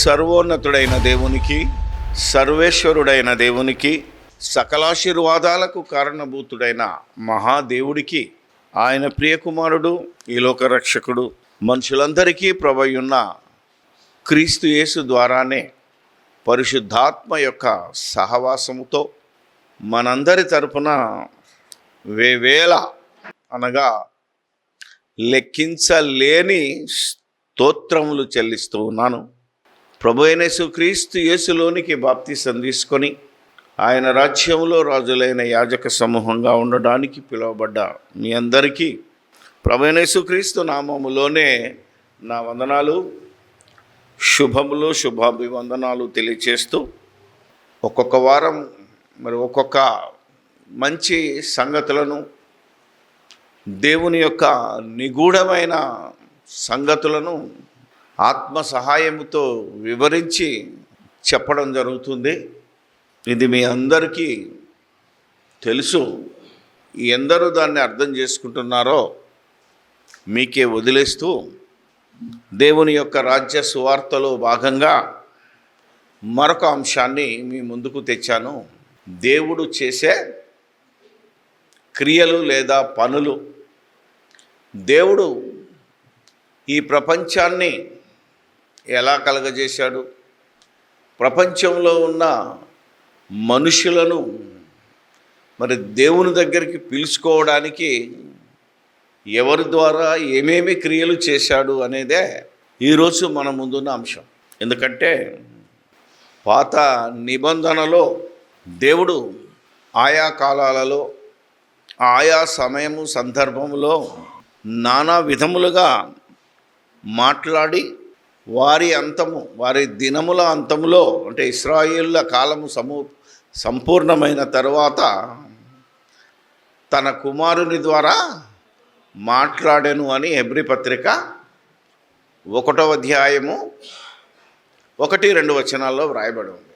సర్వోన్నతుడైన దేవునికి, సర్వేశ్వరుడైన దేవునికి, సకలాశీర్వాదాలకు కారణభూతుడైన మహాదేవుడికి, ఆయన ప్రియకుమారుడు, ఈ లోక రక్షకుడు, మనుషులందరికీ ప్రభువైయున్న క్రీస్తు యేసు ద్వారానే పరిశుద్ధాత్మ యొక్క సహవాసముతో మనందరి తరపున వేవేల అనగా లెక్కించలేని స్తోత్రములు చెల్లిస్తూ ఉన్నాను. ప్రభు అయిన యేసుక్రీస్తు యేసులోనికి బాప్తిసం తీసుకొని ఆయన రాజ్యంలో రాజులైన యాజక సమూహంగా ఉండడానికి పిలువబడ్డ మీ అందరికీ ప్రభు అయిన యేసుక్రీస్తు నామములోనే నా వందనాలు, శుభములు, శుభాభివందనాలు తెలియచేస్తూ ఒక్కొక్క వారం ఒక్కొక్క మంచి సంగతులను, దేవుని యొక్క నిగూఢమైన సంగతులను ఆత్మ సహాయముతో వివరించి చెప్పడం జరుగుతుంది. ఇది మీ అందరికీ తెలుసు. ఎందరూ దాన్ని అర్థం చేసుకుంటున్నారో మీకే వదిలేస్తూ దేవుని యొక్క రాజ్య సువార్తలో భాగంగా మరొక అంశాన్ని మీ ముందుకు తెచ్చాను. దేవుడు చేసే క్రియలు లేదా పనులు. దేవుడు ఈ ప్రపంచాన్ని ఎలా కలగజేశాడు, ప్రపంచంలో ఉన్న మనుషులను దేవుని దగ్గరికి పిలుచుకోవడానికి ఎవరి ద్వారా ఏమేమి క్రియలు చేశాడు అనేదే ఈరోజు మన ముందున్న అంశం. ఎందుకంటే పాత నిబంధనలో దేవుడు ఆయా కాలాలలో, ఆయా సమయము సందర్భంలో నానా విధములుగా మాట్లాడి వారి దినముల అంతములో, అంటే ఇశ్రాయేళ్ల కాలము సంపూర్ణమైన తరువాత తన కుమారుని ద్వారా మాట్లాడెను అని హెబ్రీ పత్రిక 1వ అధ్యాయము 1-2 వచనాల్లో వ్రాయబడి ఉంది.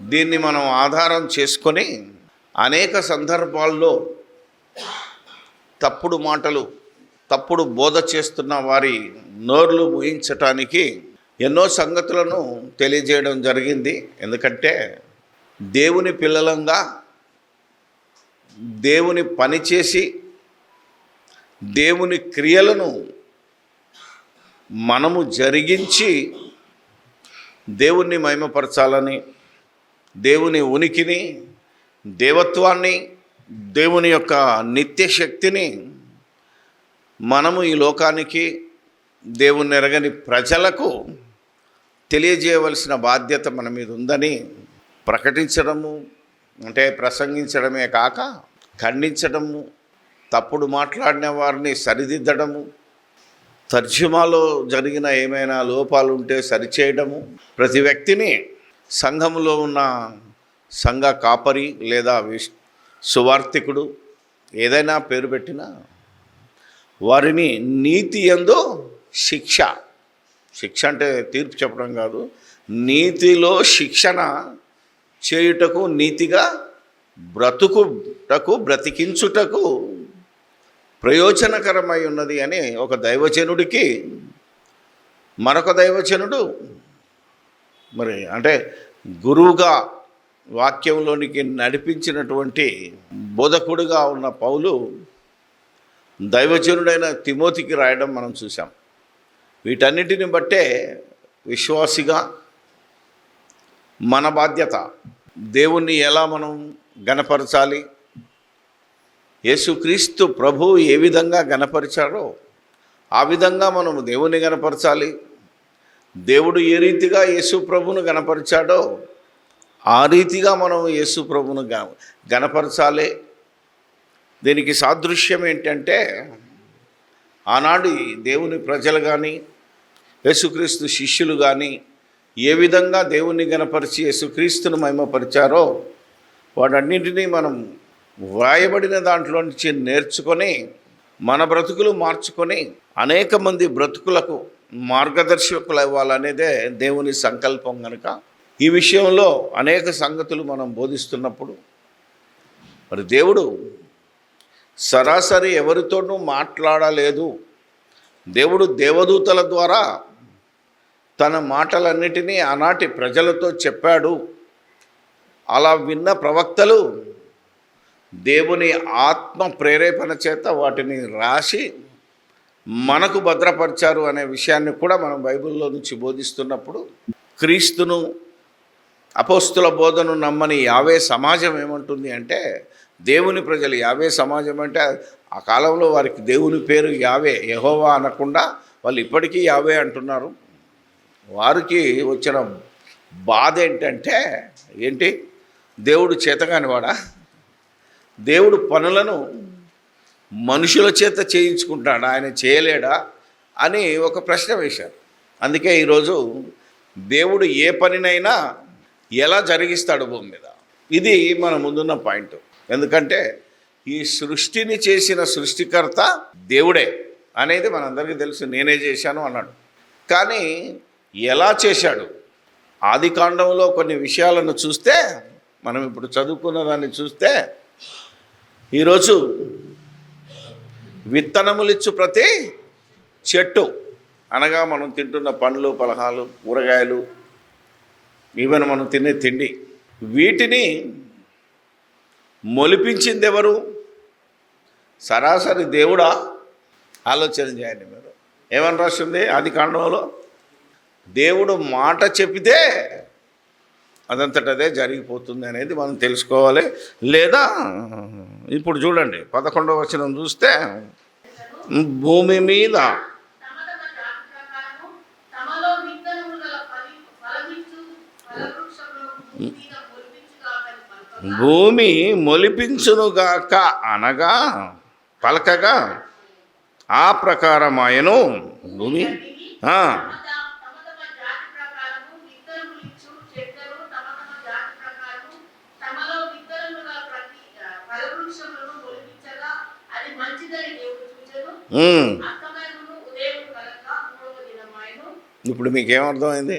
దీన్ని మనం ఆధారం చేసుకొని అనేక సందర్భాల్లో తప్పుడు మాటలు, తప్పుడు బోధ చేస్తున్న వారి నోర్లు మూయించటానికి ఎన్నో సంగతులను తెలియజేయడం జరిగింది. ఎందుకంటే దేవుని పిల్లలంగా దేవుని పనిచేసి దేవుని క్రియలను మనము జరిగించి దేవుణ్ణి మహిమపరచాలని, దేవుని ఉనికిని, దేవత్వాన్ని, దేవుని యొక్క నిత్య శక్తిని మనము ఈ లోకానికి, దేవుని ఎరగని ప్రజలకు తెలియజేయవలసిన బాధ్యత మన మీద ఉందని ప్రకటించడము, అంటే ప్రసంగించడమే కాక ఖండించడము, తప్పుడు మాట్లాడిన వారిని సరిదిద్దడము, తర్జుమాలో జరిగిన ఏమైనా లోపాలు ఉంటే సరిచేయడము, ప్రతి వ్యక్తిని సంఘములో ఉన్న సంఘ కాపరి లేదా సువార్థికుడు ఏదైనా పేరు పెట్టినా వారిని నీతి యందు శిక్ష అంటే తీర్పు చెప్పడం కాదు, నీతిలో శిక్షణ చేయుటకు, నీతిగా బ్రతికించుటకు ప్రయోజనకరమై ఉన్నది అని ఒక దైవజనుడికి మరొక దైవజనుడు, అంటే గురువుగా వాక్యంలోనికి నడిపించినటువంటి బోధకుడుగా ఉన్న పౌలు దైవజనుడైన తిమోతికి రాయడం మనం చూసాం. వీటన్నిటిని బట్టే విశ్వాసిగా మన బాధ్యత దేవుణ్ణి ఎలా మనం గణపరచాలి, యేసుక్రీస్తు ప్రభు ఏ విధంగా గణపరిచాడో ఆ విధంగా మనము దేవుని గణపరచాలి. దేవుడు ఏ రీతిగా యేసు ప్రభును గణపరిచాడో ఆ రీతిగా మనం యేసు ప్రభును గణపరచాలి. దీనికి సాదృశ్యం ఏంటంటే, ఆనాడు దేవుని ప్రజలు కానీ యేసుక్రీస్తు శిష్యులు కానీ ఏ విధంగా దేవుణ్ణి గణపరిచి యేసుక్రీస్తును మహిమపరిచారో వాటన్నింటినీ మనం వ్రాయబడిన దాంట్లో నుంచి నేర్చుకొని మన బ్రతుకులు మార్చుకొని అనేక మంది బ్రతుకులకు మార్గదర్శకులు ఇవ్వాలనేదే దేవుని సంకల్పం. కనుక ఈ విషయంలో అనేక సంగతులు మనం బోధిస్తున్నప్పుడు దేవుడు సరాసరి ఎవరితోనూ మాట్లాడలేదు. దేవుడు దేవదూతల ద్వారా తన మాటలన్నిటినీ ఆనాటి ప్రజలతో చెప్పాడు. అలా విన్న ప్రవక్తలు దేవుని ఆత్మ ప్రేరేపణ చేత వాటిని రాసి మనకు భద్రపరిచారు అనే విషయాన్ని కూడా మనం బైబిల్లో నుంచి బోధిస్తున్నప్పుడు, క్రీస్తును అపోస్తుల బోధను నమ్మని యావే సమాజం ఏమంటుంది అంటే, దేవుని ప్రజలు యావే సమాజం అంటే ఆ కాలంలో వారికి దేవుని పేరు యావే, యెహోవా అనకుండా వాళ్ళు ఇప్పటికీ యావే అంటున్నారు. వారికి వచ్చిన బాధ ఏంటి, దేవుడు చేతగానివాడా? దేవుడు పనులను మనుషుల చేత చేయించుకుంటాడా, ఆయన చేయలేడా అని ఒక ప్రశ్న వేశారు. అందుకే ఈరోజు దేవుడు ఏ పనినైనా ఎలా జరిగిస్తాడు భూమి మీద, ఇది మన ముందున్న పాయింట్. ఎందుకంటే ఈ సృష్టిని చేసిన సృష్టికర్త దేవుడే అనేది మనందరికీ తెలుసు. నేనే చేశాను అన్నాడు. కానీ ఎలా చేశాడు? ఆది కాండంలో కొన్ని విషయాలను చూస్తే, మనం ఇప్పుడు చదువుకున్న దాన్ని చూస్తే, ఈరోజు విత్తనములిచ్చు ప్రతి చెట్టు అనగా మనం తింటున్న పండ్లు, ఫలహాలు, కూరగాయలు, ఈవెన్ మనం తినే తిండి, వీటిని మొలిపించింది ఎవరు? సరాసరి దేవుడా? ఆలోచన చేయండి మీరు. ఏమని రాస్తుంది ఆది కాండంలో? దేవుడు మాట చెప్పితే అదంతటదే జరిగిపోతుంది అనేది మనం తెలుసుకోవాలి. లేదా ఇప్పుడు చూడండి 11వ వచనం చూస్తే, భూమి మీద భూమి మొలిపించునుగాక అనగా పలకగా ఆ ప్రకారం ఆయను భూమి ఇప్పుడు మీకేమర్థమైంది?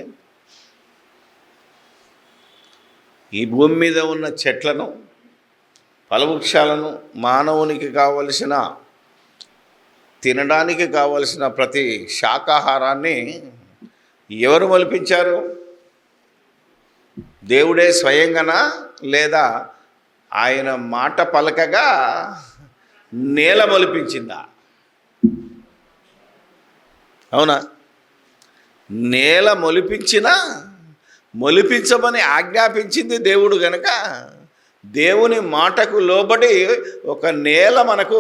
ఈ భూమి మీద ఉన్న చెట్లను, ఫలవృక్షాలను, మానవునికి కావలసిన తినడానికి కావలసిన ప్రతి శాకాహారాన్ని ఎవరు మొలిపించారు? దేవుడే స్వయంగానా, లేదా ఆయన మాట పలకగా నేల మొలిపించిందా? అవునా? నేల మొలిపించమని ఆజ్ఞాపించింది దేవుడు గనక, దేవుని మాటకు లోబడి ఒక నేల మనకు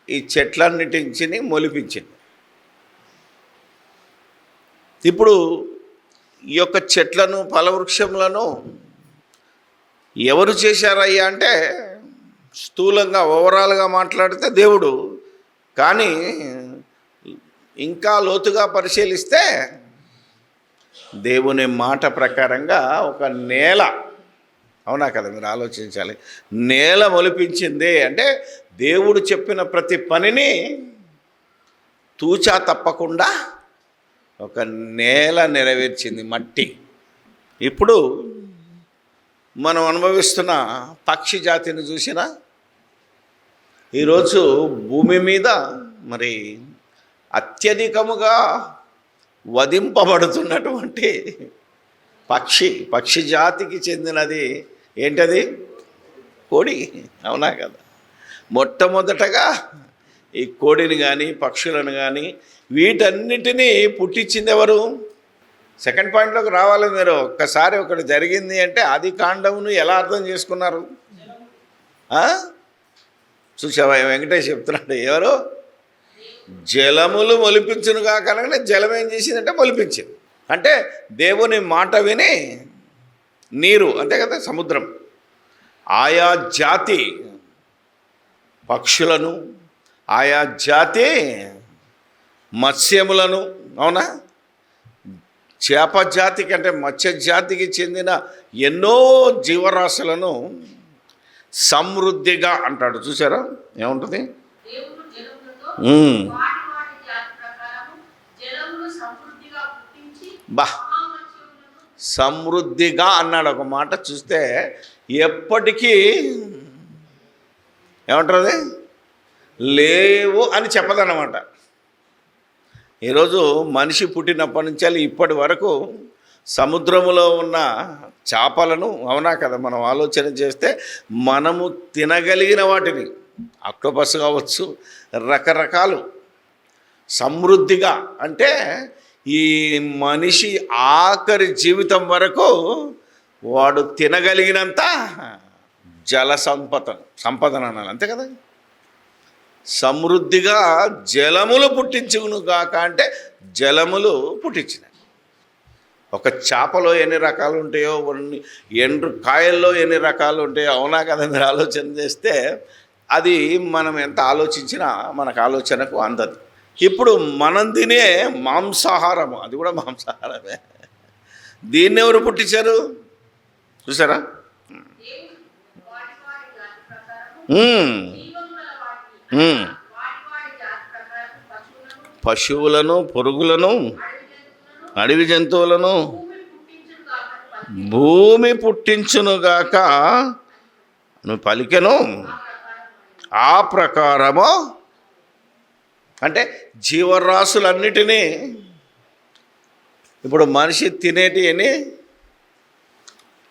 ఈ చెట్లన్నిటిని మొలిపించింది. ఇప్పుడు ఈ యొక్క చెట్లను, ఫలవృక్షములను ఎవరు చేశారయ్యా అంటే, స్థూలంగా ఓవరాల్గా మాట్లాడితే దేవుడు, కానీ ఇంకా లోతుగా పరిశీలిస్తే దేవుని మాట ప్రకారంగా ఒక నేల, అవునా కదా? మీరు ఆలోచించాలి. నేల మొలిపించింది అంటే దేవుడు చెప్పిన ప్రతి పనిని తూచా తప్పకుండా ఒక నేల నెరవేర్చింది, మట్టి. ఇప్పుడు మనం అనుభవిస్తున్న పక్షి జాతిని చూసినా, ఈరోజు భూమి మీద మరి అత్యధికముగా వధింపబడుతున్నటువంటి పక్షి జాతికి చెందినది ఏంటది? కోడి, అవునా కదా? మొట్టమొదటగా ఈ కోడిని కానీ, పక్షులను కానీ, వీటన్నిటినీ పుట్టించింది ఎవరు? సెకండ్ పాయింట్లోకి రావాలి మీరు. ఒక్కసారి ఒకటి జరిగింది అంటే ఆది కాండమును ఎలా అర్థం చేసుకున్నారు? చూసావా, వెంకటేష్ చెప్తున్నాడు, ఎవరు? జలములు మొలిపించునుగా కనుక జలం ఏం చేసిందంటే మొలిపించింది. అంటే దేవుని మాట విని నీరు, అంతే కదా, సముద్రం, ఆయా జాతి పక్షులను, ఆయా జాతి మత్స్యములను, అవునా, చేప జాతికి అంటే మత్స్య జాతికి చెందిన ఎన్నో జీవరాశులను సమృద్ధిగా అంటాడు. చూసారా ఏముంటుంది? బా, సమృద్ధిగా అన్నాడు. ఒక మాట చూస్తే ఎప్పటికీ ఏమంటారు? లేవు అని చెప్పదన్నమాట. ఈరోజు మనిషి పుట్టినప్పటి నుంచి ఇప్పటి వరకు సముద్రములో ఉన్న చేపలను, అవునా కదా, మనం ఆలోచన చేస్తే మనము తినగలిగిన వాటిని, ఆక్టోపస్ కావచ్చు, రకరకాలు సమృద్ధిగా, అంటే ఈ మనిషి ఆఖరి జీవితం వరకు వాడు తినగలిగినంత జల సంపదన అనాలి, అంతే కదా. సమృద్ధిగా జలములు పుట్టించును గాక అంటే జలములు పుట్టించినాయి. ఒక చేపలో ఎన్ని రకాలు ఉంటాయో, ఎండు కాయల్లో ఎన్ని రకాలు ఉంటాయో, అవునా కదా. మీరు ఆలోచన చేస్తే అది మనం ఎంత ఆలోచించినా మనకు ఆలోచనకు అందదు. ఇప్పుడు మనం తినే మాంసాహారము, అది కూడా మాంసాహారమే. దీన్ని ఎవరు పుట్టించారు చూసారా? పశువులను, పురుగులను, అడవి జంతువులను భూమి పుట్టించునుగాక నువ్వు పలికెను ఆ ప్రకారము. అంటే జీవరాశులన్నిటినీ, ఇప్పుడు మనిషి తినేటి అని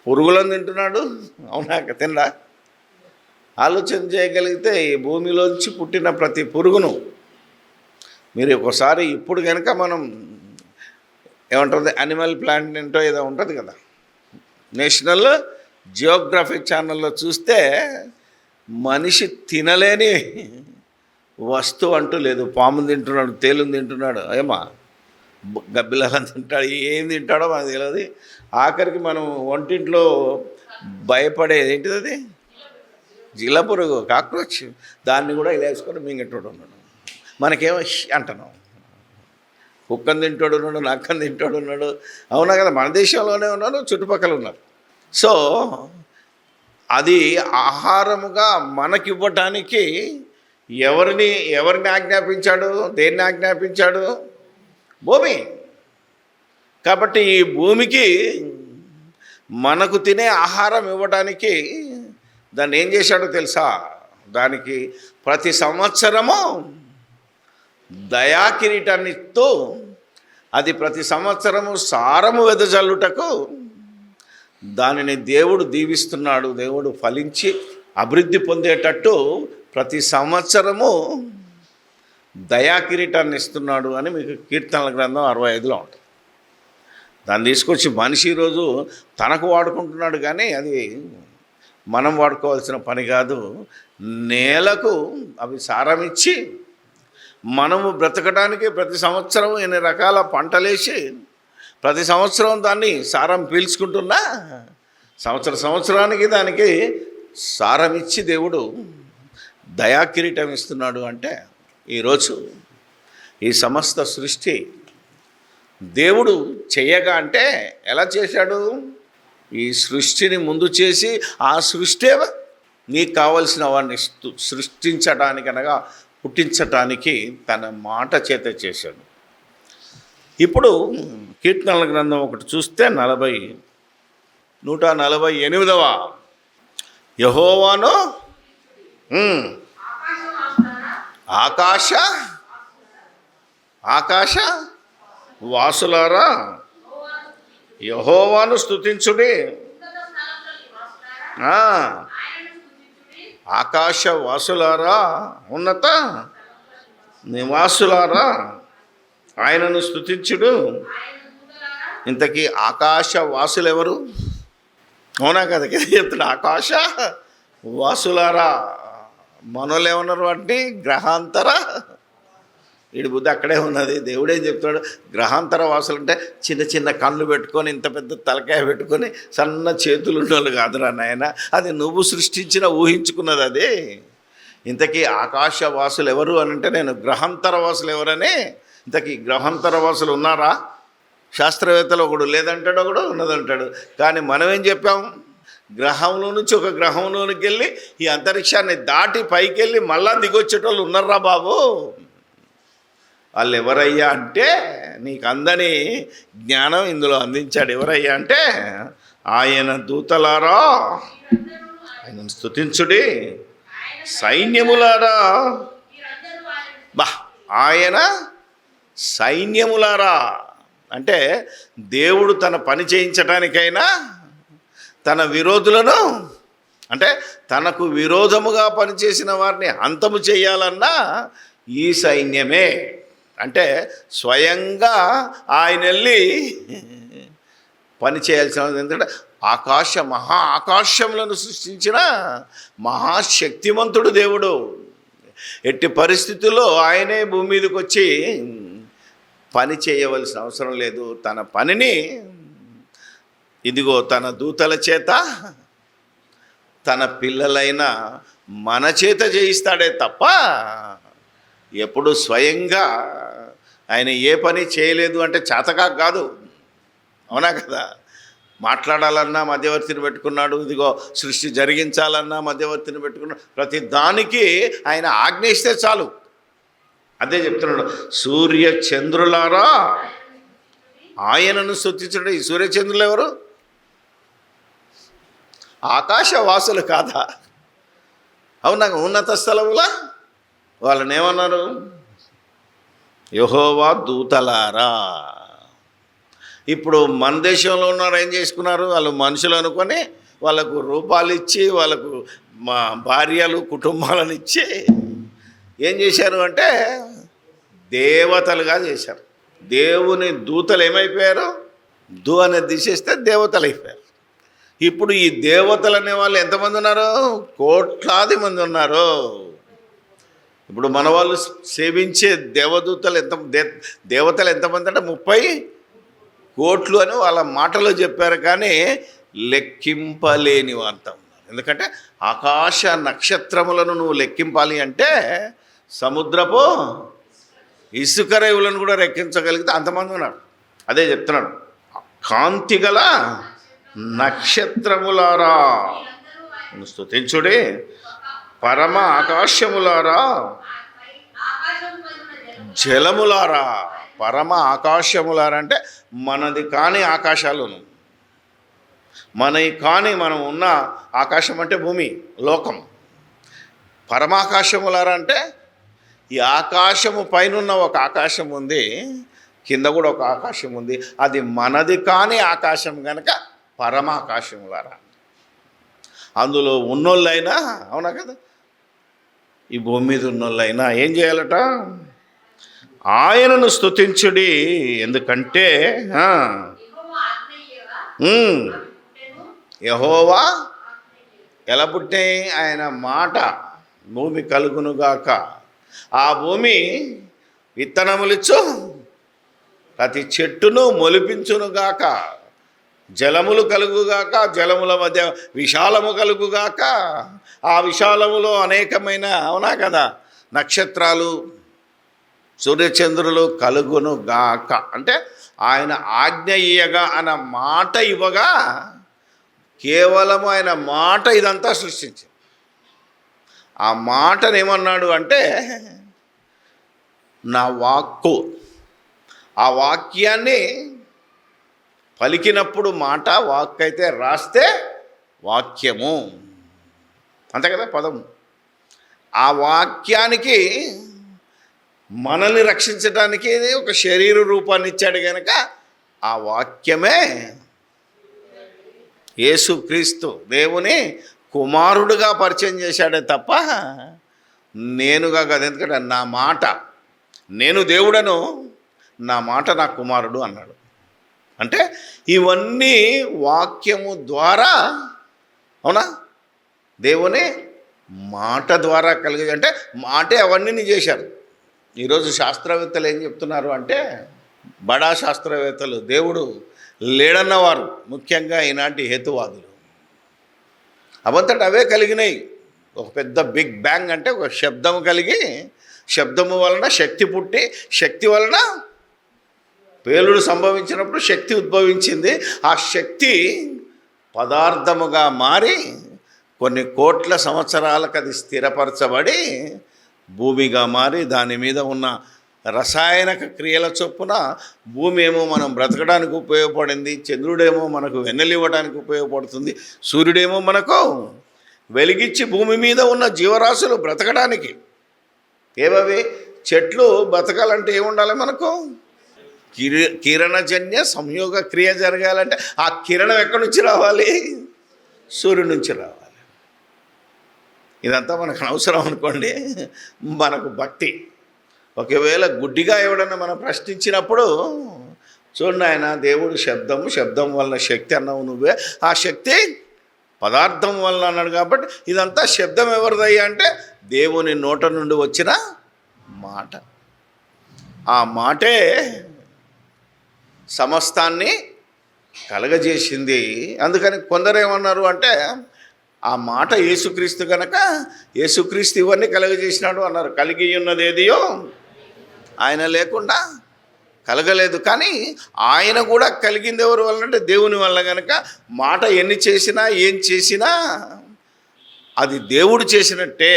పురుగులను తింటున్నాడు, అవునా తిండా? ఆలోచన చేయగలిగితే ఈ భూమిలోంచి పుట్టిన ప్రతి పురుగును మీరు ఒకసారి ఇప్పుడు కనుక మనం ఏమంటుంది, యానిమల్ ప్లానెట్ ఏదో ఉంటుంది కదా, నేషనల్ జియోగ్రఫిక్ ఛానల్లో చూస్తే మనిషి తినలేని వస్తువు అంటూ లేదు. పాముని తింటున్నాడు, తేలుని తింటున్నాడు, ఏమా గబ్బిలాలని తింటాడు, ఏం తింటాడో మనకు తెలియదు. ఆఖరికి మనం వంటింట్లో భయపడేది ఏంటిది, అది జిల్ల పురుగు, కాక్రోచ్, దాన్ని కూడా ఇలా వేసుకొని మింగేటోడు ఉన్నాడు. మనకేమో అంటున్నాం, కుక్కని తింటాడు ఉన్నాడు, నక్కని తింటాడు ఉన్నాడు, అవునా కదా. మన దేశంలోనే ఉన్నాడు, చుట్టుపక్కల ఉన్నారు. సో అది ఆహారముగా మనకివ్వటానికి ఎవరిని ఆజ్ఞాపించాడు, దేన్ని ఆజ్ఞాపించాడు? భూమి. కాబట్టి ఈ భూమికి మనకు తినే ఆహారం ఇవ్వడానికి దాన్ని ఏం చేశాడో తెలుసా? దానికి ప్రతి సంవత్సరము దయా కిరీటాన్ని ఇస్తూ, అది ప్రతి సంవత్సరము సారము వెదజల్లుటకు దానిని దేవుడు దీవిస్తున్నాడు. దేవుడు ఫలించి అభివృద్ధి పొందేటట్టు ప్రతి సంవత్సరము దయా కిరీటాన్ని ఇస్తున్నాడు అని మీకు కీర్తనల గ్రంథం 65లో ఉంటుంది. దాన్ని తీసుకొచ్చి మనిషి ఈరోజు తనకు వాడుకుంటున్నాడు, కానీ అది మనం వాడుకోవాల్సిన పని కాదు. నేలకు అవి సారం ఇచ్చి మనము బ్రతకడానికి ప్రతి సంవత్సరం ఎన్ని రకాల పంటలేసి ప్రతి సంవత్సరం దాన్ని సారం పీల్చుకుంటున్నా సంవత్సరానికి దానికి సారం ఇచ్చి దేవుడు దయా కిరీటం ఇస్తున్నాడు. అంటే ఈరోజు ఈ సమస్త సృష్టి దేవుడు చేయగా, అంటే ఎలా చేశాడు? ఈ సృష్టిని ముందు చేసి ఆ సృష్టి నీకు కావలసిన వాడిని సృష్టించడానికి, అనగా పుట్టించటానికి తన మాట చేత చేశాడు. ఇప్పుడు కీర్తనల గ్రంథం ఒకటి చూస్తే 148వ యెహోవాను ఆకాశ వాసులారా యెహోవాను స్తుతించుడి, ఆకాశ వాసులారా, ఉన్నత నివాసులారా ఆయనను స్తుతించుడు. ఇంతకీ ఆకాశ వాసులు ఎవరు? అవునా కదా చెప్తున్నా, ఆకాశ వాసులారా. మనోళ్ళు ఏమన్నారు అంటే గ్రహాంతర, వీడి బుద్ధి అక్కడే ఉన్నది. దేవుడేం చెప్తున్నాడు? గ్రహాంతర వాసులు అంటే చిన్న చిన్న కళ్ళు పెట్టుకొని, ఇంత పెద్ద తలకాయ పెట్టుకొని, సన్న చేతులు ఉన్నోళ్ళు కాదురా నాయన. అది నువ్వు సృష్టించిన, ఊహించుకున్నది అది. ఇంతకీ ఆకాశ వాసులు ఎవరు అని అంటే నేను గ్రహాంతర వాసులు ఎవరని. ఇంతకీ గ్రహాంతర వాసులు ఉన్నారా? శాస్త్రవేత్తలు ఒకడు లేదంటాడు, ఒకడు ఉన్నదంటాడు. కానీ మనం ఏం చెప్పాం? గ్రహంలో నుంచి ఒక గ్రహంలోనికి వెళ్ళి ఈ అంతరిక్షాన్ని దాటి పైకి వెళ్ళి మళ్ళా దిగొచ్చేటోళ్ళు ఉన్నారా బాబు. వాళ్ళు ఎవరయ్యా అంటే నీకు అందని జ్ఞానం ఇందులో అందించాడు. ఎవరయ్యా అంటే ఆయన దూతలారా ఆయనను స్తుతించుడి, సైన్యములారా ఆయన సైన్యములారా అంటే దేవుడు తన పని చేయించడానికైనా తన విరోధులను అంటే తనకు విరోధముగా పనిచేసిన వారిని అంతము చేయాలన్నా ఈ సైన్యమే. అంటే స్వయంగా ఆయన వెళ్ళి పని చేయాల్సిన, ఎందుకంటే మహా ఆకాశములను సృష్టించిన మహాశక్తిమంతుడు దేవుడు. ఎట్టి పరిస్థితుల్లో ఆయనే భూమి మీదకి వచ్చి పని చేయవలసిన అవసరం లేదు. తన పనిని ఇదిగో తన దూతల చేత తన పిల్లలైన మన చేత చేయిస్తాడే తప్ప ఎప్పుడు స్వయంగా ఆయన ఏ పని చేయలేదు అంటే చేతగా కాదు. అవునా కదా? మాట్లాడాలన్నా మధ్యవర్తిని పెట్టుకున్నాడు, ఇదిగో సృష్టి జరిగించాలన్నా మధ్యవర్తిని పెట్టుకున్నాడు. ప్రతి దానికి ఆయన ఆజ్ఞ ఇస్తే చాలు. అదే చెప్తున్నాడు, సూర్య చంద్రులారా ఆయనను స్తుతించండి. ఈ సూర్యచంద్రులు ఎవరు? ఆకాశవాసులు కాదా? అవునా? ఉన్నత స్థలములా వాళ్ళని ఏమన్నారు? యెహోవా దూతలారా. ఇప్పుడు మన దేశంలో ఉన్నారు ఏం చేసుకున్నారు? వాళ్ళు మనుషులు అనుకొని వాళ్ళకు రూపాలు ఇచ్చి వాళ్ళకు మా భార్యలు కుటుంబాలను ఇచ్చి ఏం చేశారు అంటే దేవతలుగా చేశారు. దేవుని దూతలు ఏమైపోయారు? దు అనేది తీసేస్తే దేవతలు అయిపోయారు. ఇప్పుడు ఈ దేవతలు అనే వాళ్ళు ఎంతమంది ఉన్నారు? కోట్లాది మంది ఉన్నారు. ఇప్పుడు మన వాళ్ళు సేవించే దేవదూతలు దేవతలు ఎంతమంది అంటే 30 కోట్లు అని వాళ్ళ మాటలో చెప్పారు, కానీ లెక్కింపలేని అంత ఉన్నారు. ఎందుకంటే ఆకాశ నక్షత్రములను నువ్వు లెక్కింపాలి అంటే సముద్రపు ఇసుక రేవులను కూడా లెక్కించగలిగితే అంతమంది ఉన్నారు. అదే చెప్తున్నాడు, కాంతిగల నక్షత్రములారా స్తుతించుడి, పరమ ఆకాశములారా జలములారా. పరమ ఆకాశములారా అంటే మనది కాని ఆకాశాలను, మనవి కాని మనం ఉన్న ఆకాశం అంటే భూమి లోకం. పరమాకాశములారా అంటే ఈ ఆకాశము పైన ఒక ఆకాశం ఉంది, కింద కూడా ఒక ఆకాశం ఉంది. అది మనది కాని ఆకాశం కనుక పరమాకాశములారా. అందులో ఉన్నోళ్ళైనా, అవునా కదా, ఈ భూమి మీద ఉన్నోళ్ళైనా ఏం చేయాలట? ఆయనను స్తుతించుడి. ఎందుకంటే యెహోవా ఎలా పుట్టాయి? ఆయన మాట భూమి కలుగునుగాక. ఆ భూమి విత్తనములిచ్చు, ప్రతి చెట్టును మొలిపించునుగాక. జలములు కలుగుగాక, జలముల మధ్య విశాలము కలుగుగాక. ఆ విశాలములో అనేకమైన, అవునా కదా, నక్షత్రాలు సూర్యచంద్రులు కలుగునుగాక. అంటే ఆయన ఆజ్ఞ ఇయ్యగా, ఆయన మాట ఇవ్వగా, కేవలము ఆయన మాట ఇదంతా సృష్టించింది. ఆ మాటను ఏమన్నాడు అంటే నా వాక్కు. ఆ వాక్యాన్ని పలికినప్పుడు మాట, వాక్ అయితే రాస్తే వాక్యము, అంతే కదా పదము. ఆ వాక్యానికి మనల్ని రక్షించడానికి ఒక శరీర రూపాన్ని ఇచ్చాడు కనుక ఆ వాక్యమే యేసుక్రీస్తు, దేవుని కుమారుడుగా పరిచయం చేశాడే తప్ప నేనుగా కాదు. ఎందుకంటే నా మాట, నేను దేవుడను, నా మాట నా కుమారుడు అన్నాడు. అంటే ఇవన్నీ వాక్యము ద్వారా, అవునా, దేవుని మాట ద్వారా కలిగి, అంటే మాటే అవన్నీ చేశారు. ఈరోజు శాస్త్రవేత్తలు ఏం చెప్తున్నారు అంటే, బడా శాస్త్రవేత్తలు దేవుడు లేడన్నవారు, ముఖ్యంగా ఈనాటి హేతువాదులు, అవంతట అవే కలిగినాయి. ఒక పెద్ద బిగ్ బ్యాంగ్ అంటే ఒక శబ్దము కలిగి, శబ్దము వలన శక్తి పుట్టి, శక్తి వలన పేలుడు సంభవించినప్పుడు శక్తి ఉద్భవించింది. ఆ శక్తి పదార్థముగా మారి కొన్ని కోట్ల సంవత్సరాలకు అది స్థిరపరచబడి భూమిగా మారి దాని మీద ఉన్న రసాయనిక క్రియల చొప్పున భూమి ఏమో మనం బ్రతకడానికి ఉపయోగపడింది, చంద్రుడేమో మనకు వెన్నెలివ్వడానికి ఉపయోగపడుతుంది, సూర్యుడేమో మనకు వెలిగించి భూమి మీద ఉన్న జీవరాశులు బ్రతకడానికి. ఏవవి? చెట్లు బతకాలంటే ఏముండాలి మనకు? కిరణజన్య సంయోగ క్రియ జరగాలంటే ఆ కిరణం ఎక్కడి నుంచి రావాలి? సూర్యుడి నుంచి రావాలి. ఇదంతా మనకు అవసరం అనుకోండి. మనకు భక్తి ఒకవేళ గుడ్డిగా ఎవడన్నా మనం ప్రశ్నించినప్పుడు, చూడండి ఆయన దేవుడు శబ్దం వలన శక్తి అన్నావు నువ్వే, ఆ శక్తి పదార్థం వలన అన్నాడు. కాబట్టి ఇదంతా శబ్దం ఎవరిదయ్యా అంటే దేవుని నోట నుండి వచ్చిన మాట. ఆ మాటే సమస్తాన్ని కలగజేసింది. అందుకని కొందరు ఏమన్నారు అంటే ఆ మాట యేసుక్రీస్తు కనుక యేసుక్రీస్తు ఇవన్నీ కలగజేసినాడు అన్నారు. కలిగి ఉన్నది ఏదియో ఆయన లేకుండా కలగలేదు. కానీ ఆయన కూడా కలిగింది ఎవరి వల్ల అంటే దేవుని వల్ల. కనుక మాట ఎన్ని చేసినా ఏం చేసినా అది దేవుడు చేసినట్టే.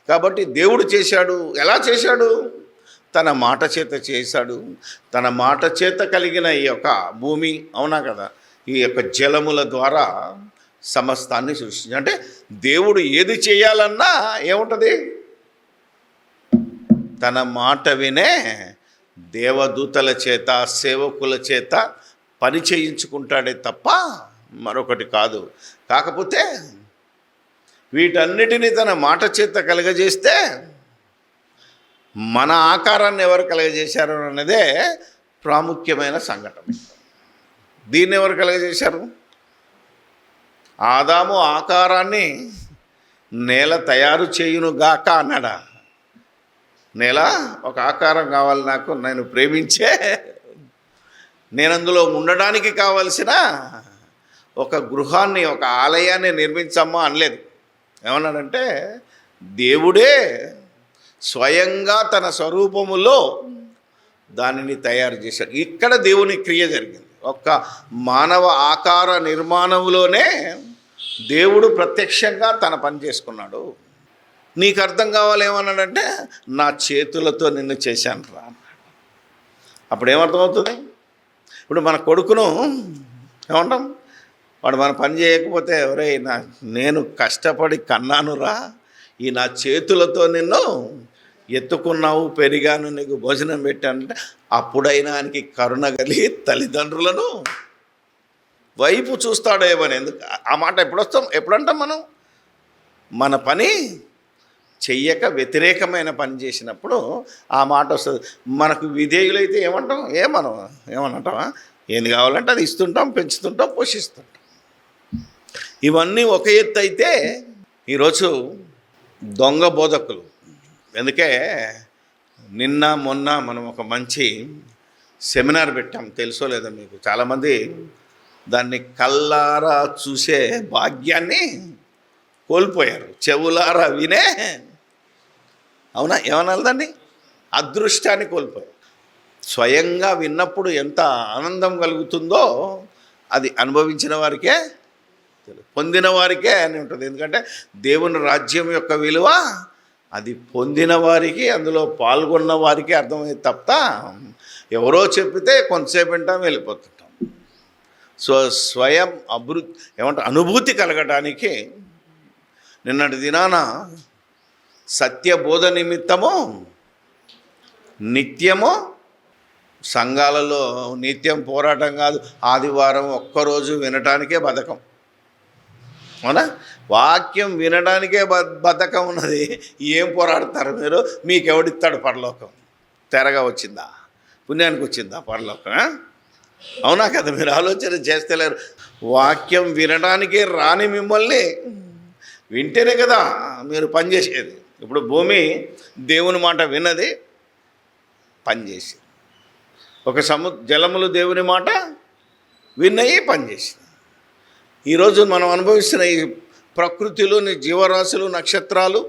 కాబట్టి దేవుడు చేశాడు. ఎలా చేశాడు? తన మాట చేత చేశాడు. తన మాట చేత కలిగిన ఈ యొక్క భూమి, అవునా కదా, ఈ యొక్క జలముల ద్వారా సమస్తాన్ని సృష్టించి. అంటే దేవుడు ఏది చేయాలన్నా ఏముంటుంది? తన మాట వినే దేవదూతల చేత సేవకుల చేత పని చేయించుకుంటాడే తప్ప మరొకటి కాదు. కాకపోతే వీటన్నిటినీ తన మాట చేత కలగజేస్తే మన ఆకారాన్ని ఎవరు కలగజేశారు అన్నదే ప్రాముఖ్యమైన సంఘటన. దీన్ని ఎవరు కలగజేశారు? ఆదాము ఆకారాన్ని నేల తయారు చేయునుగాక అన్నాడా? నేల ఒక ఆకారం కావాలి నాకు, నేను ప్రేమించే, నేను అందులో ఉండడానికి కావలసిన ఒక గృహాన్ని, ఒక ఆలయాన్ని నిర్మించమ్మా అనలేదు. ఏమన్నాడంటే దేవుడే స్వయంగా తన స్వరూపములో దానిని తయారు చేశాడు. ఇక్కడ దేవుని క్రియ జరిగింది. ఒక్క మానవ ఆకార నిర్మాణంలోనే దేవుడు ప్రత్యక్షంగా తన పని చేసుకున్నాడు. నీకు అర్థం కావాలి ఏమన్నాడంటే నా చేతులతో నిన్ను చేశాను రా. అప్పుడు ఏమర్థమవుతుంది? ఇప్పుడు మన కొడుకును ఏమంటాం? వాడు మన పని చేయకపోతే ఎవరైనా నేను కష్టపడి కన్నానురా, ఈ నా చేతులతో నిన్ను ఎత్తుకున్నావు, పెరిగాను, నీకు భోజనం పెట్టానంటే అప్పుడైనా ఆయనకి కరుణ కలిగి తల్లిదండ్రులను వైపు చూస్తాడేమని. ఎందుకు ఆ మాట ఎప్పుడంటాం మనం? మన పని చెయ్యక వ్యతిరేకమైన పని చేసినప్పుడు ఆ మాట వస్తుంది. మనకు విధేయులైతే ఏమనంటామా? ఏది కావాలంటే అది ఇస్తుంటాం, పెంచుతుంటాం, పోషిస్తుంటాం. ఇవన్నీ ఒక ఎత్తు అయితే ఈరోజు దొంగ బోధకులు. అందుకే నిన్న మొన్న మనం ఒక మంచి సెమినార్ పెట్టాం, తెలుసో లేదో మీకు. చాలామంది దాన్ని కళ్ళారా చూసే భాగ్యాన్ని కోల్పోయారు, చెవులారా వినే, అవునా, ఏమనాలి దాన్ని, అదృష్టాన్ని కోల్పోయారు. స్వయంగా విన్నప్పుడు ఎంత ఆనందం కలుగుతుందో అది అనుభవించిన వారికే, పొందిన వారికే అని ఉంటుంది. ఎందుకంటే దేవుని రాజ్యం యొక్క విలువ అది పొందిన వారికి, అందులో పాల్గొన్న వారికి అర్థమయ్యేది తప్ప ఎవరో చెప్పితే కొంతసేపు వింటాం, వెళ్ళిపోతుంటాం. స్వయం అనుభూతి కలగడానికి నిన్నటి దినాన సత్యబోధ నిమిత్తము నిత్యము సంఘాలలో నిత్యం పోరాటం కాదు, ఆదివారం ఒక్కరోజు వినటానికే బద్ధకం. అవునా? వాక్యం వినడానికే బద్ధకం ఉన్నది. ఏం పోరాడతారు మీరు? మీకు ఎవడిస్తాడు పరలోకం? తెరగా వచ్చిందా? పుణ్యానికి వచ్చిందా పరలోకం? అవునా కదా? మీరు ఆలోచన చేస్తలేరు. వాక్యం వినడానికే రాని మిమ్మల్ని వింటేనే కదా మీరు పనిచేసేది. ఇప్పుడు భూమి దేవుని మాట విన్నది, పనిచేసి. ఒక జలములు దేవుని మాట విన్నయి, పనిచేసి. ఈరోజు మనం అనుభవిస్తున్న ఈ ప్రకృతిలోని జీవరాశులు, నక్షత్రాలు,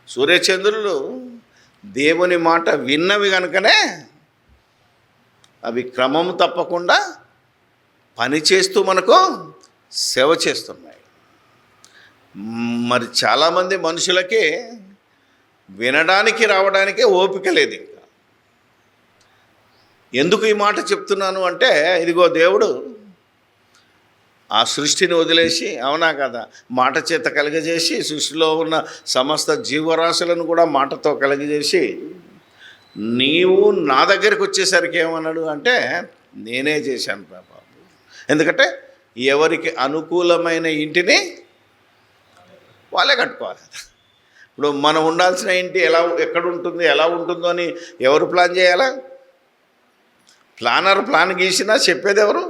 సూర్యచంద్రులు దేవుని మాట విన్నవి కనుకనే అవి క్రమము తప్పకుండా పనిచేస్తూ మనకు సేవ చేస్తున్నాయి. మరి చాలామంది మనుషులకి వినడానికి రావడానికే ఓపిక లేదు. ఇంకా ఎందుకు ఈ మాట చెప్తున్నాను అంటే, ఇదిగో దేవుడు ఆ సృష్టిని వదిలేసి, అవునా కదా, మాట చేత కలగజేసి సృష్టిలో ఉన్న సమస్త జీవరాశులను కూడా మాటతో కలగజేసి నీవు నా దగ్గరికి వచ్చేసరికి ఏమన్నాడు అంటే, నేనే చేశాను బాబు. ఎందుకంటే ఎవరికి అనుకూలమైన ఇంటిని వాళ్ళే కట్టుకోవాలి. ఇప్పుడు మనం ఉండాల్సిన ఇంటి ఎక్కడ ఉంటుంది, ఎలా ఉంటుందో అని ఎవరు ప్లాన్ చేయాలా? ప్లాన్ గీసినా చెప్పేది ఎవరు?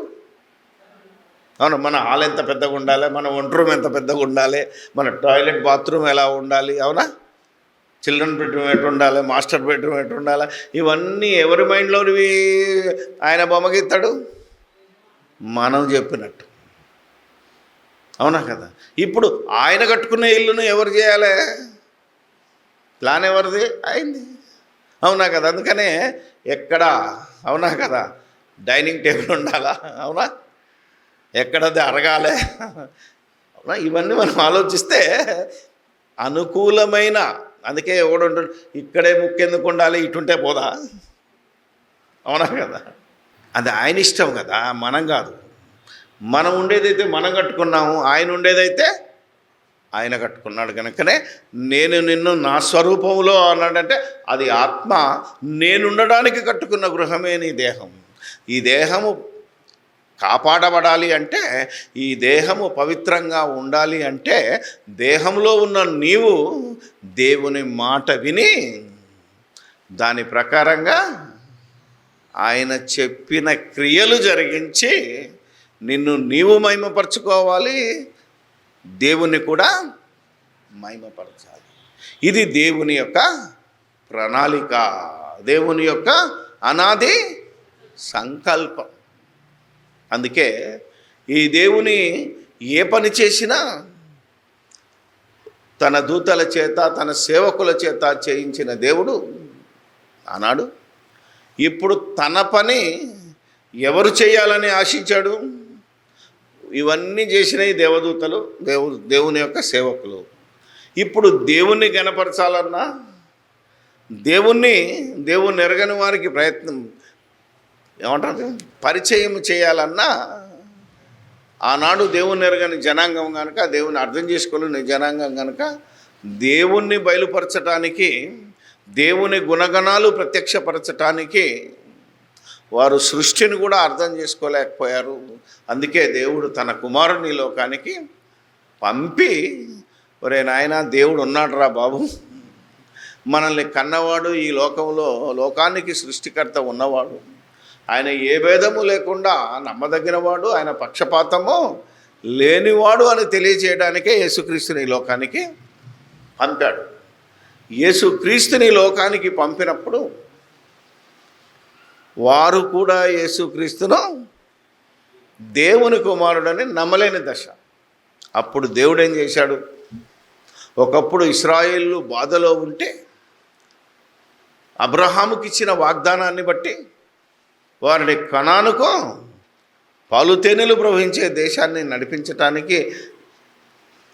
అవును, మన హాల్ ఎంత పెద్దగా ఉండాలి, మన వంట రూమ్ ఎంత పెద్దగా ఉండాలి, మన టాయిలెట్ బాత్రూమ్ ఎలా ఉండాలి, అవునా, చిల్డ్రన్ బెడ్రూమ్ ఎటు ఉండాలి, మాస్టర్ బెడ్రూమ్ ఎటు ఉండాలి, ఇవన్నీ ఎవరి మైండ్లోనివి ఆయన బొమ్మగిస్తాడు? మనం చెప్పినట్టు. అవునా కదా? ఇప్పుడు ఆయన కట్టుకున్న ఇల్లును ఎవరు చేయాలి? ప్లాన్ ఎవరిది? అయింది. అవునా కదా? అందుకనే ఎక్కడ, అవునా కదా, డైనింగ్ టేబుల్ ఉండాలా, అవునా, ఎక్కడది అరగాలి, అవునా, ఇవన్నీ మనం ఆలోచిస్తే అనుకూలమైన, అందుకే ఎవడు ఉంటాడు ఇక్కడే ముక్కెందుకు ఉండాలి, ఇటుంటే పోదా, అవునా కదా? అది ఆయన ఇష్టం కదా, మనం కాదు. మనం ఉండేదైతే మనం కట్టుకున్నాము, ఆయన ఉండేదైతే ఆయన కట్టుకున్నాడు. కనుకనే నేను నిన్ను నా స్వరూపంలో అన్నాడంటే అది ఆత్మ. నేనుండడానికి కట్టుకున్న గృహమే నీ దేహం. ఈ దేహము కాపాడబడాలి అంటే, ఈ దేహము పవిత్రంగా ఉండాలి అంటే, దేహంలో ఉన్న నీవు దేవుని మాట విని దాని ప్రకారంగా ఆయన చెప్పిన క్రియలు జరిగించి నిన్ను నీవు మహిమపరచుకోవాలి, దేవుని కూడా మహిమపరచాలి. ఇది దేవుని యొక్క ప్రణాళిక, దేవుని యొక్క అనాది సంకల్పం. అందుకే ఈ దేవుని ఏ పని చేసినా తన దూతల చేత, తన సేవకుల చేత చేయించిన దేవుడు ఆనాడు. ఇప్పుడు తన పని ఎవరు చేయాలని ఆశించాడు? ఇవన్నీ చేసినవి దేవదూతలు, దేవుని యొక్క సేవకులు. ఇప్పుడు దేవుణ్ణి గణపరచాలన్నా, దేవుణ్ణి ఎరగని వారికి ప్రయత్నం ఏమంటారు పరిచయం చేయాలన్నా, ఆనాడు దేవుణ్ణి ఎరగని జనాంగం కనుక, దేవుని అర్థం చేసుకోలేని జనాంగం కనుక, దేవుణ్ణి బయలుపరచటానికి, దేవుని గుణగణాలు ప్రత్యక్షపరచటానికి వారు సృష్టిని కూడా అర్థం చేసుకోలేకపోయారు. అందుకే దేవుడు తన కుమారుని లోకానికి పంపి, ఒరే నాయనా, దేవుడు ఉన్నాడు రా బాబు, మనల్ని కన్నవాడు, ఈ లోకానికి సృష్టికర్త ఉన్నవాడు, ఆయన ఏ భేదము లేకుండా నమ్మదగినవాడు, ఆయన పక్షపాతము లేనివాడు అని తెలియజేయడానికే యేసుక్రీస్తుని ఈ లోకానికి పంపాడు. యేసుక్రీస్తుని లోకానికి పంపినప్పుడు వారు కూడా యేసుక్రీస్తును దేవుని కుమారుడని నమ్మలేని దశ. అప్పుడు దేవుడు ఏం చేశాడు? ఒకప్పుడు ఇశ్రాయేలు బాధలో ఉంటే అబ్రహాముకి ఇచ్చిన వాగ్దానాన్ని బట్టి వారిని కనానుకో పాలు తేనెలు ప్రవహించే దేశాన్ని నడిపించటానికి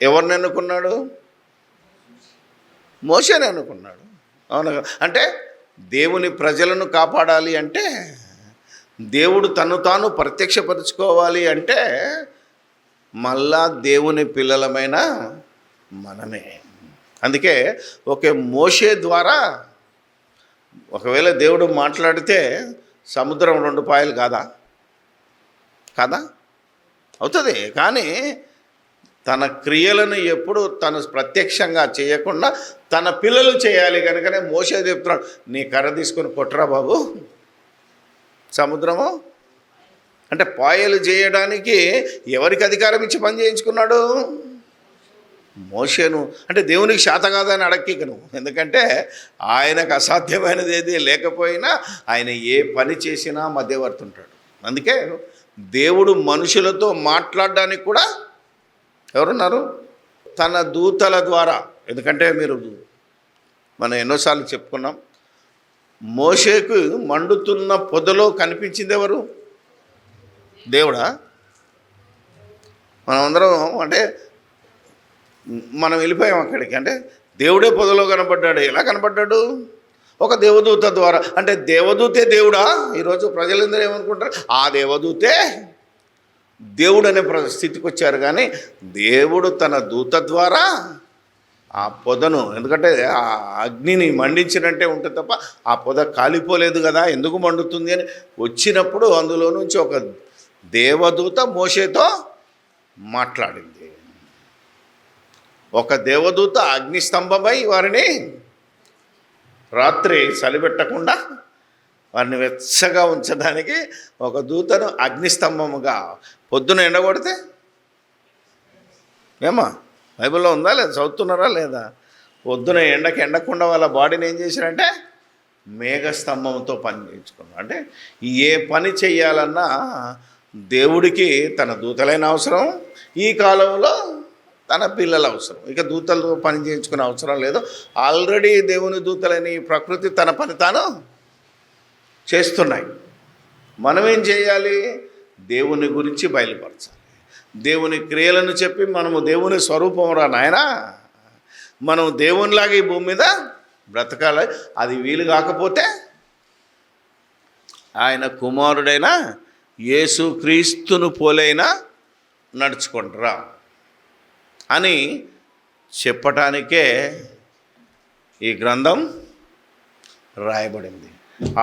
ఎవరిని అనుకున్నాడు? మోషేని అనుకున్నాడు. అవును. అంటే దేవుని ప్రజలను కాపాడాలి అంటే, దేవుడు తను తాను ప్రత్యక్షపరుచుకోవాలి అంటే, మళ్ళా దేవుని పిల్లలమైన మనమే. అందుకే ఒకే మోషే ద్వారా ఒకవేళ దేవుడు మాట్లాడితే సముద్రం 2 పాయలు కాదా అవుతుంది. కానీ తన క్రియలను ఎప్పుడు తను ప్రత్యక్షంగా చేయకుండా తన పిల్లలు చేయాలి. కనుకనే మోషే చెప్తున్నాడు, నీ కర్ర తీసుకొని కొట్టరా బాబు సముద్రము. అంటే పాయలు చేయడానికి ఎవరికి అధికారం ఇచ్చి పని చేయించుకున్నాడు? మోషేను. అంటే దేవునికి శాత కాదని అడక్కికను. ఎందుకంటే ఆయనకు అసాధ్యమైనది ఏది లేకపోయినా ఆయన ఏ పని చేసినా మధ్యవర్తి ఉంటాడు. అందుకే దేవుడు మనుషులతో మాట్లాడడానికి కూడా ఎవరున్నారు? తన దూతల ద్వారా. ఎందుకంటే మనం ఎన్నోసార్లు చెప్పుకున్నాం, మోషేకు మండుతున్న పొదలో కనిపించింది ఎవరు? దేవుడా? మనమందరం అంటే మనం వెళ్ళిపోయాం అక్కడికి. అంటే దేవుడే పొదలో కనపడ్డాడు. ఎలా కనపడ్డాడు? ఒక దేవదూత ద్వారా. అంటే దేవదూతే దేవుడా? ఈరోజు ప్రజలందరూ ఏమనుకుంటారు? ఆ దేవదూతే దేవుడు అనే స్థితికి వచ్చారు. కానీ దేవుడు తన దూత ద్వారా ఆ పొదను, ఎందుకంటే ఆ అగ్నిని మండించినట్టే ఉంటుంది తప్ప ఆ పొద కాలిపోలేదు కదా, ఎందుకు మండుతుంది అని వచ్చినప్పుడు అందులో నుంచి ఒక దేవదూత మోషేతో మాట్లాడింది. ఒక దేవదూత అగ్నిస్తంభమై వారిని రాత్రి చలిపెట్టకుండా వారిని వెచ్చగా ఉంచడానికి ఒక దూతను అగ్నిస్తంభముగా, పొద్దున ఎండగొడితే ఏమా బైబిల్లో ఉందా లేదా, చదువుతున్నారా లేదా? పొద్దున ఎండకుండా వాళ్ళ బాడీని ఏం చేశారంటే మేఘస్తంభంతో పని చేయించుకున్నాం. అంటే ఏ పని చెయ్యాలన్నా దేవుడికి తన దూతలైన అవసరం, ఈ కాలంలో తన పిల్లల అవసరం. ఇక దూతలతో పని చేయించుకునే అవసరం లేదు. ఆల్రెడీ దేవుని దూతలైన ఈ ప్రకృతి తన పని తాను చేస్తున్నాయి. మనం ఏం చేయాలి? దేవుని గురించి బయలుపరచాలి. దేవుని క్రియలను చెప్పి మనము దేవుని స్వరూపం రా నాయనా, మనం దేవునిలాగా ఈ భూమి మీద బ్రతకాలి. అది వీలు కాకపోతే ఆయన కుమారుడైన యేసుక్రీస్తును పోలైనా నడుచుకుంటారా అని చెప్పటానికే ఈ గ్రంథం రాయబడింది.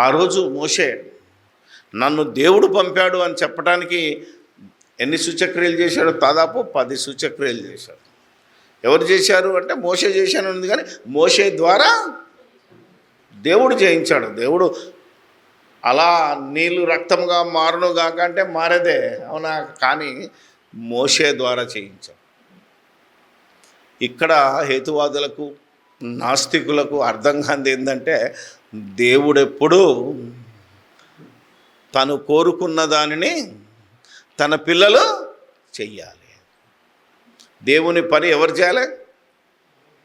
ఆ రోజు మోషే నన్ను దేవుడు పంపాడు అని చెప్పడానికి ఎన్ని సూచక్రియలు చేశాడు? దాదాపు 10 సూచక్రియలు చేశాడు. ఎవరు చేశారు అంటే మోషే చేశాను ఉంది, కానీ మోషే ద్వారా దేవుడు చేయించాడు. దేవుడు అలా నీళ్ళు రక్తంగా మారును కాక అంటే మారేదే, అవునా? కానీ మోషే ద్వారా చేయించాడు. ఇక్కడ హేతువాదులకు, నాస్తికులకు అర్థం కానిది ఏంటంటే, దేవుడెప్పుడూ తను కోరుకున్న దానిని తన పిల్లలు చెయ్యాలి. దేవుని పని ఎవరు చేయాలి?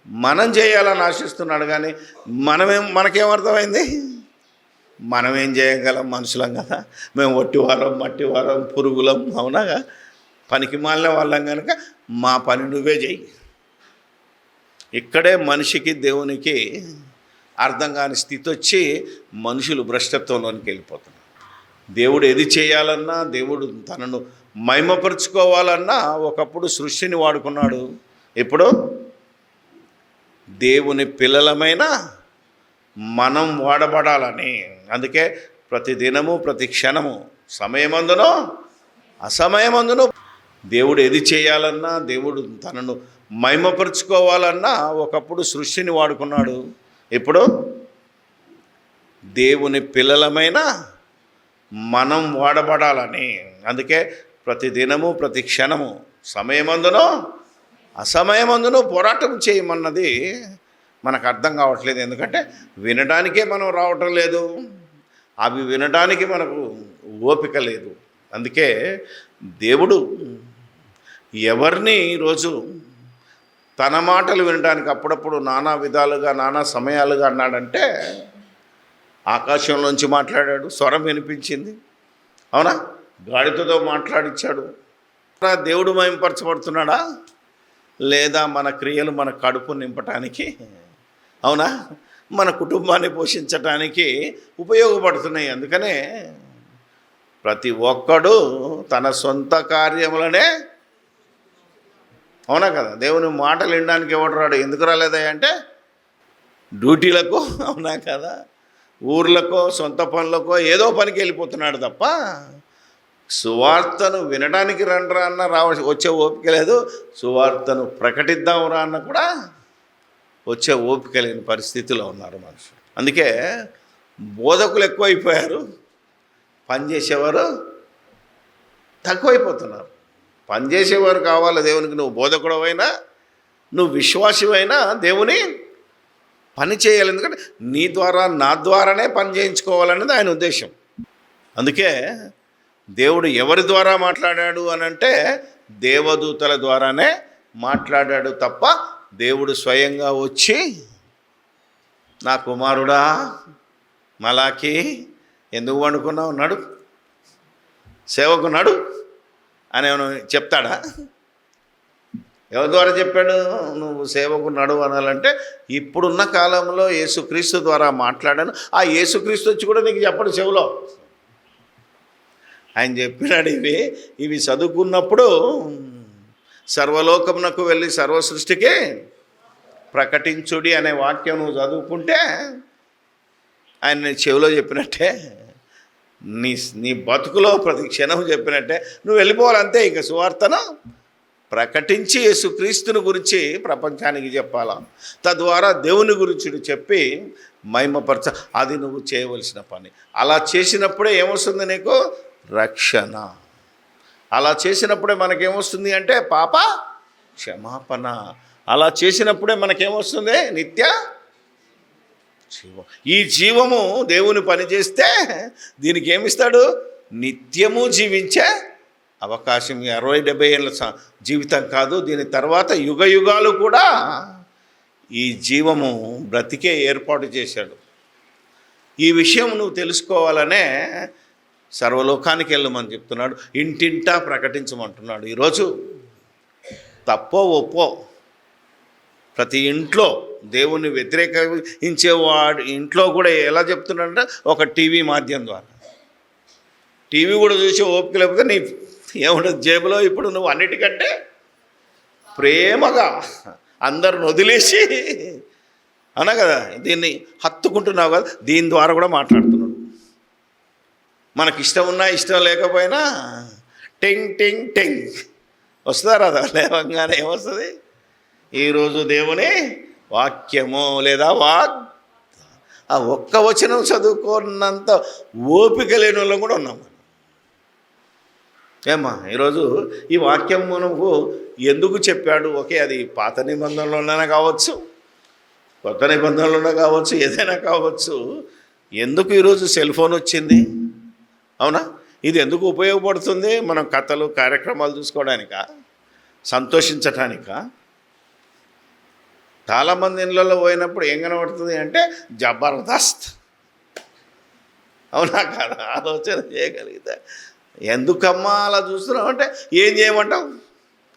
మనం చేయాలని ఆశిస్తున్నాడు. కానీ మనకేమర్థమైంది? మనమేం చేయగలం? మనుషులం కదా, మేము ఒట్టివారం, మట్టివారం, పురుగులం, అవునాగా, పనికి మాలిన వాళ్ళం కనుక మా పని నువ్వే చెయ్యి. ఇక్కడే మనిషికి దేవునికి అర్థం కాని స్థితి వచ్చి మనుషులు భ్రష్టత్వంలోనికి వెళ్ళిపోతున్నారు. దేవుడు ఏది చేయాలన్నా, దేవుడు తనను మహిమపరుచుకోవాలన్నా ఒకప్పుడు సృష్టిని వాడుకున్నాడు. ఇప్పుడు దేవుని పిల్లలమైన మనం వాడబడాలని. అందుకే ప్రతి దినము, ప్రతి క్షణము, సమయమందునో అసమయమందును దేవుడు ఏది చేయాలన్నా, దేవుడు తనను మహిమపరుచుకోవాలన్నా ఒకప్పుడు సృష్టిని వాడుకున్నాడు. ఇప్పుడు దేవుని పిల్లలమైన మనం వాడబడాలని. అందుకే ప్రతి దినము, ప్రతి క్షణము, సమయమందునో అసమయమందును పోరాటం చేయమన్నది మనకు అర్థం కావట్లేదు. ఎందుకంటే వినడానికే మనం రావటం లేదు, అవి వినడానికి మనకు ఓపిక లేదు. అందుకే దేవుడు ఎవరిని ఈరోజు తన మాటలు వినడానికి అప్పుడప్పుడు నానా విధాలుగా, నానా సమయాలుగా అన్నాడంటే, ఆకాశంలోంచి మాట్లాడాడు, స్వరం వినిపించింది, అవునా? గాడిదతో మాట్లాడించాడు. దేవుడు మహిమపరచబడుతున్నాడా? లేదా మన క్రియలు మన కడుపు నింపటానికి, అవునా, మన కుటుంబాన్ని పోషించటానికి ఉపయోగపడుతున్నాయి. అందుకనే ప్రతి ఒక్కడు తన సొంత కార్యములనే, అవునా కదా, దేవుని మాటలు వినడానికి ఎవడు రాడు. ఎందుకు రాలేదా అంటే డ్యూటీలకు, అవునా కదా, ఊర్లకో సొంత పనులకో ఏదో పనికి వెళ్ళిపోతున్నాడు తప్ప సువార్తను వినడానికి రండ్రా అన్న వచ్చే ఓపిక లేదు, సువార్తను ప్రకటిద్దాం రా అన్న కూడా వచ్చే ఓపిక లేని పరిస్థితిలో ఉన్నారు మనుషులు. అందుకే బోధకులు ఎక్కువైపోయారు, పనిచేసేవారు తక్కువైపోతున్నారు. పనిచేసేవారు కావాలి దేవునికి. నువ్వు బోధకుడవైనా, నువ్వు విశ్వాసమైనా దేవుని పని చేయాలి. ఎందుకంటే నీ ద్వారా, నా ద్వారానే పని చేయించుకోవాలనేది ఆయన ఉద్దేశం. అందుకే దేవుడు ఎవరి ద్వారా మాట్లాడాడు అని అంటే దేవదూతల ద్వారానే మాట్లాడాడు తప్ప దేవుడు స్వయంగా వచ్చి నా కుమారుడా మలాకి ఎందుకు వండుకున్నావు, నడు, సేవకు నడు అని చెప్తాడా? ఎవరి ద్వారా చెప్పాడు? నువ్వు సేవకు నడు అనాలంటే ఇప్పుడున్న కాలంలో యేసుక్రీస్తు ద్వారా మాట్లాడాను. ఆ యేసుక్రీస్తు వచ్చి కూడా నీకు చెప్పడు చెవులో. ఆయన చెప్పినాడు, ఇవి చదువుకున్నప్పుడు సర్వలోకమునకు వెళ్ళి సర్వ సృష్టికి ప్రకటించుడి అనే వాక్యం నువ్వు చదువుకుంటే ఆయన నీ చెవిలో చెప్పినట్టే, నీ నీ బతుకులో ప్రతి క్షణం చెప్పినట్టే. నువ్వు వెళ్ళిపోవాలంతే, ఇక సువార్తను ప్రకటించి యేసుక్రీస్తుని గురించి ప్రపంచానికి చెప్పాలా, తద్వారా దేవుని గురించి చెప్పి మహిమపరచ. అది నువ్వు చేయవలసిన పని. అలా చేసినప్పుడే ఏమొస్తుంది నీకు? రక్షణ. అలా చేసినప్పుడే మనకేమొస్తుంది అంటే పాప క్షమాపణ. అలా చేసినప్పుడే మనకేమొస్తుంది? నిత్య జీవం. ఈ జీవము దేవుని పని చేస్తే దీనికి ఏమిస్తాడు? నిత్యము జీవించే అవకాశం. 60-70 ఏళ్ళ జీవితం కాదు, దీని తర్వాత యుగ యుగాలు కూడా ఈ జీవము బ్రతికే ఏర్పాటు చేశాడు. ఈ విషయం నువ్వు తెలుసుకోవాలనే సర్వలోకానికి వెళ్ళమని చెప్తున్నాడు, ఇంటింటా ప్రకటించమంటున్నాడు. ఈరోజు తప్పో ఒప్పో ప్రతి ఇంట్లో దేవుని వ్యతిరేకించేవాడు ఇంట్లో కూడా ఎలా చెప్తున్నాడంటే ఒక టీవీ మాధ్యమం ద్వారా. టీవీ కూడా చూసి ఓపిక లేకపోతే నీ ఏముండదు జేబులో. ఇప్పుడు నువ్వు అన్నిటికంటే ప్రేమగా అందరిని వదిలేసి అన్నా కదా దీన్ని హత్తుకుంటున్నావు కదా, దీని ద్వారా కూడా మాట్లాడుతున్నాడు. మనకి ఇష్టం ఉన్నా ఇష్టం లేకపోయినా టెంగ్ టెంగ్ టెంగ్ వస్తారా? లేవంగానే ఏమొస్తుంది? ఈరోజు దేవుని వాక్యము లేదా ఆ ఒక్క వచనం చదువుకున్నంత ఓపిక లేని వాళ్ళం కూడా ఉన్నాం. ఏమ్మా ఈరోజు ఈ వాక్యం మనకు ఎందుకు చెప్పాడు? ఓకే, అది పాత నిబంధనలోనే కావచ్చు, కొత్త నిబంధనలోనే కావచ్చు, ఏదైనా కావచ్చు. ఎందుకు ఈరోజు సెల్ ఫోన్ వచ్చింది? అవునా? ఇది ఎందుకు ఉపయోగపడుతుంది? మనం కథలు కార్యక్రమాలు చూసుకోవడానికా, సంతోషించటానికా? చాలామంది ఇళ్ళల్లో పోయినప్పుడు ఏం కనబడుతుంది అంటే జబర్దస్త్. అవునా కాదా? ఆలోచన చేయగలిగితే ఎందుకమ్మా అలా చూస్తున్నావు అంటే ఏం చేయమంటావు?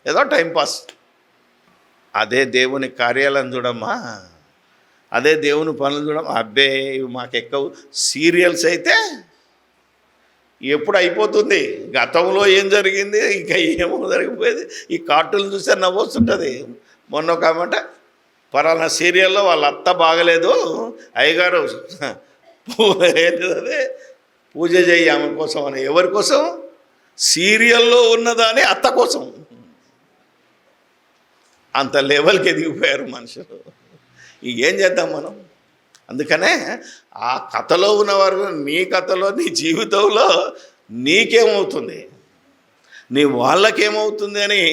ఏదో టైంపాస్. అదే దేవుని కార్యాలను చూడమ్మా, అదే దేవుని పనులు చూడమ్మా. అబ్బే ఇవి మాకెక్కవు. సీరియల్స్ అయితే ఎప్పుడు అయిపోతుంది, గతంలో ఏం జరిగింది ఇంకా ఏమో జరిగిపోయేది. ఈ కార్టూన్లు చూస్తే నవ్వొస్తుంటుంది. మొన్న ఒక ఆమెట పలానా సీరియల్లో వాళ్ళ అత్త బాగలేదు, అయ్యగారు ఏంటిది పూజ చేయి ఆమె కోసం అని. ఎవరి కోసం? సీరియల్లో ఉన్నదాని అత్త కోసం. అంత లెవెల్కి ఎదిగిపోయారు మనుషులు. ఏం చేద్దాం మనం? అందుకనే ఆ కథలో ఉన్నవారు నీ కథలో నీ జీవితంలో నీకేమవుతుంది, నీ వాళ్ళకేమవుతుంది అని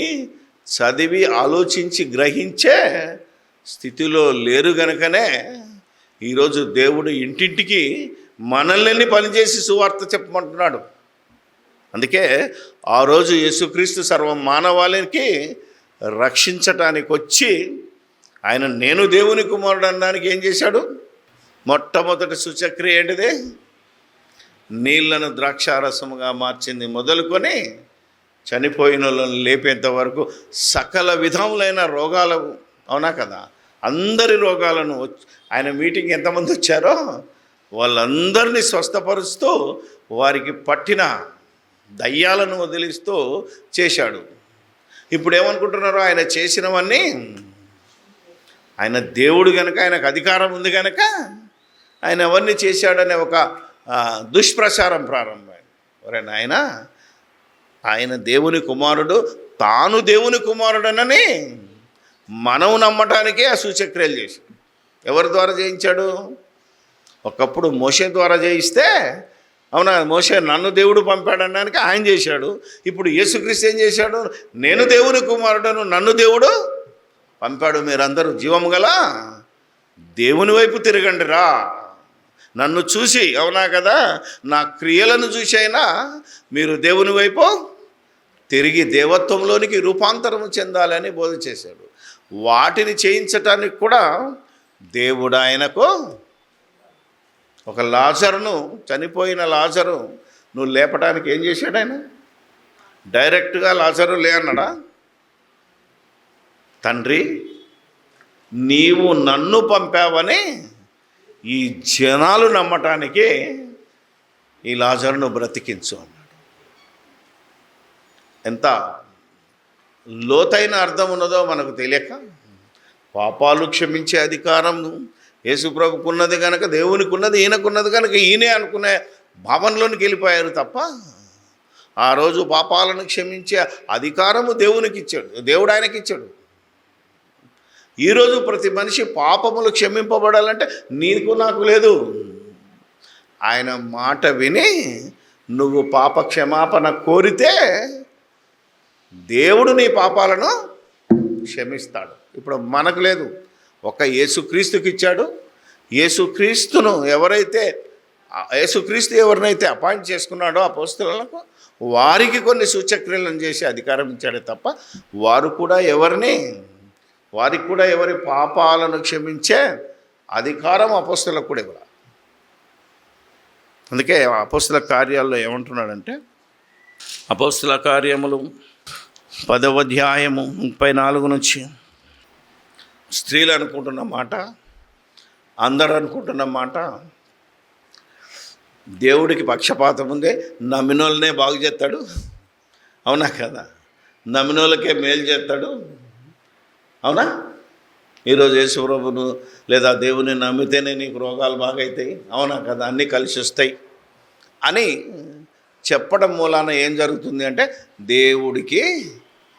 చదివి ఆలోచించి గ్రహించే స్థితిలో లేరు గనుకనే ఈరోజు దేవుడు ఇంటింటికి మనల్ని పనిచేసి సువార్త చెప్పమంటున్నాడు. అందుకే ఆ రోజు యేసుక్రీస్తు సర్వ మానవాళికి రక్షించటానికి వచ్చి ఆయన నేను దేవుని కుమారుడు అనడానికి ఏం చేశాడు? మొట్టమొదటి సూచక్రియ ఏంటిది? నీళ్లను ద్రాక్షారసముగా మార్చింది మొదలుకొని చనిపోయిన వాళ్ళని లేపేంత వరకు సకల విధములైన రోగాలు. అవునా కదా? అందరి రోగాలను ఆయన మీటింగ్ ఎంతమంది వచ్చారో వాళ్ళందరినీ స్వస్థపరుస్తూ వారికి పట్టిన దయ్యాలను వదిలిస్తూ చేశాడు. ఇప్పుడు ఏమనుకుంటున్నారో ఆయన చేసినవన్నీ, ఆయన దేవుడు కనుక, ఆయనకు అధికారం ఉంది కనుక ఆయన అవన్నీ చేశాడనే ఒక దుష్ప్రచారం ప్రారంభమైంది. ఎవరైనా ఆయన దేవుని కుమారుడు, తాను దేవుని కుమారుడనని మనం నమ్మటానికే ఆ సూచక్రియలు చేశాడు. ఎవరి ద్వారా చేయించాడు? ఒకప్పుడు మోషే ద్వారా చేయిస్తే, అవునా, మోషే నన్ను దేవుడు పంపాడనడానికి ఆయన చేశాడు. ఇప్పుడు యేసుక్రీస్తు ఏం చేశాడు? నేను దేవుని కుమారుడను, నన్ను దేవుడు పంపాడు. మీరందరూ జీవము గల దేవుని వైపు తిరగండి రా, నన్ను చూసి, అవునా కదా, నా క్రియలను చూసి అయినా మీరు దేవుని వైపు తిరిగి దేవత్వంలోనికి రూపాంతరము చెందాలని బోధ చేశాడు. వాటిని చేయించటానికి కూడా దేవుడు ఆయనకు ఒక లాజరును, చనిపోయిన లాజరు నువ్వు లేపడానికి ఏం చేశాడు? ఆయన డైరెక్ట్గా లాజరు లే అన్నాడా? తండ్రి నీవు నన్ను పంపావని ఈ జనాలు నమ్మటానికి ఈ లాజరును బ్రతికించు అన్నాడు. ఎంత లోతైన అర్థం ఉన్నదో మనకు తెలియక పాపాలు క్షమించే అధికారం యేసుప్రభుకు ఉన్నది కనుక, దేవునికి ఉన్నది, ఈయనకున్నది కనుక ఈయనే అనుకునే భావనలోనికి వెళ్ళిపోయారు తప్ప ఆ రోజు పాపాలను క్షమించే అధికారము దేవునికి ఇచ్చాడు, దేవుడు ఆయనకి ఇచ్చాడు. ఈరోజు ప్రతి మనిషి పాపములు క్షమింపబడాలంటే నీకు నాకు లేదు. ఆయన మాట విని నువ్వు పాప క్షమాపణ కోరితే దేవుడు నీ పాపాలను క్షమిస్తాడు. ఇప్పుడు మనకు లేదు, ఒక యేసుక్రీస్తుకి ఇచ్చాడు. యేసుక్రీస్తును యేసుక్రీస్తు ఎవరినైతే అపాయింట్ చేసుకున్నాడో అపోస్తలులకు, వారికి కొన్ని సూచక్రియలను చేసి అధికారం ఇచ్చాడే తప్ప వారికి కూడా ఎవరి పాపాలను క్షమించే అధికారం అపోస్తలకు కూడా ఇవ్వరా. అందుకే అపోస్తల కార్యాల్లో ఏమంటున్నాడంటే, అపోస్తల కార్యములు 10వ అధ్యాయము 34 నుంచి, స్త్రీలు అనుకుంటున్న మాట, అందరూ అనుకుంటున్న మాట, దేవుడికి పక్షపాతం ఉంది, నమ్మినోళ్ళనే బాగు చేస్తాడు, అవునా కదా, నమ్మినోళ్ళకే మేలు చేస్తాడు, అవునా. ఈరోజు యేసుప్రభును లేదా దేవుని నమ్మితేనే నీకు రోగాలు బాగవుతాయి, అవునా కదా, అన్నీ కలిసి వస్తాయి అని చెప్పడం మూలాన ఏం జరుగుతుంది అంటే, దేవుడికి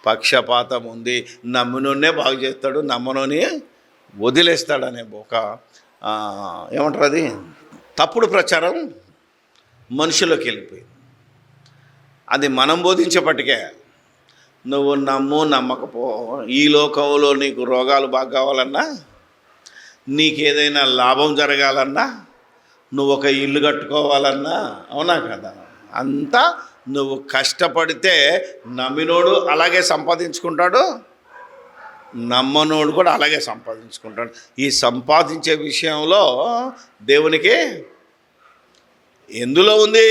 పక్షపాతం ఉంది, నమ్మినోనే బాగు చేస్తాడు, నమ్మనోని వదిలేస్తాడనే ఒక ఏమంటారు అది తప్పుడు ప్రచారం మనుషుల్లోకి వెళ్ళిపోయింది. అది మనం బోధించేపటికే నువ్వు నమ్మకపో, ఈ లోకంలో నీకు రోగాలు బాగా కావాలన్నా, నీకేదైనా లాభం జరగాలన్నా, నువ్వు ఒక ఇల్లు కట్టుకోవాలన్నా, అవునా కదా, అంతా నువ్వు కష్టపడితే నమ్మినోడు అలాగే సంపాదించుకుంటాడు, నమ్మనోడు కూడా అలాగే సంపాదించుకుంటాడు. ఈ సంపాదించే విషయంలో దేవునికి ఎందులో ఉంది?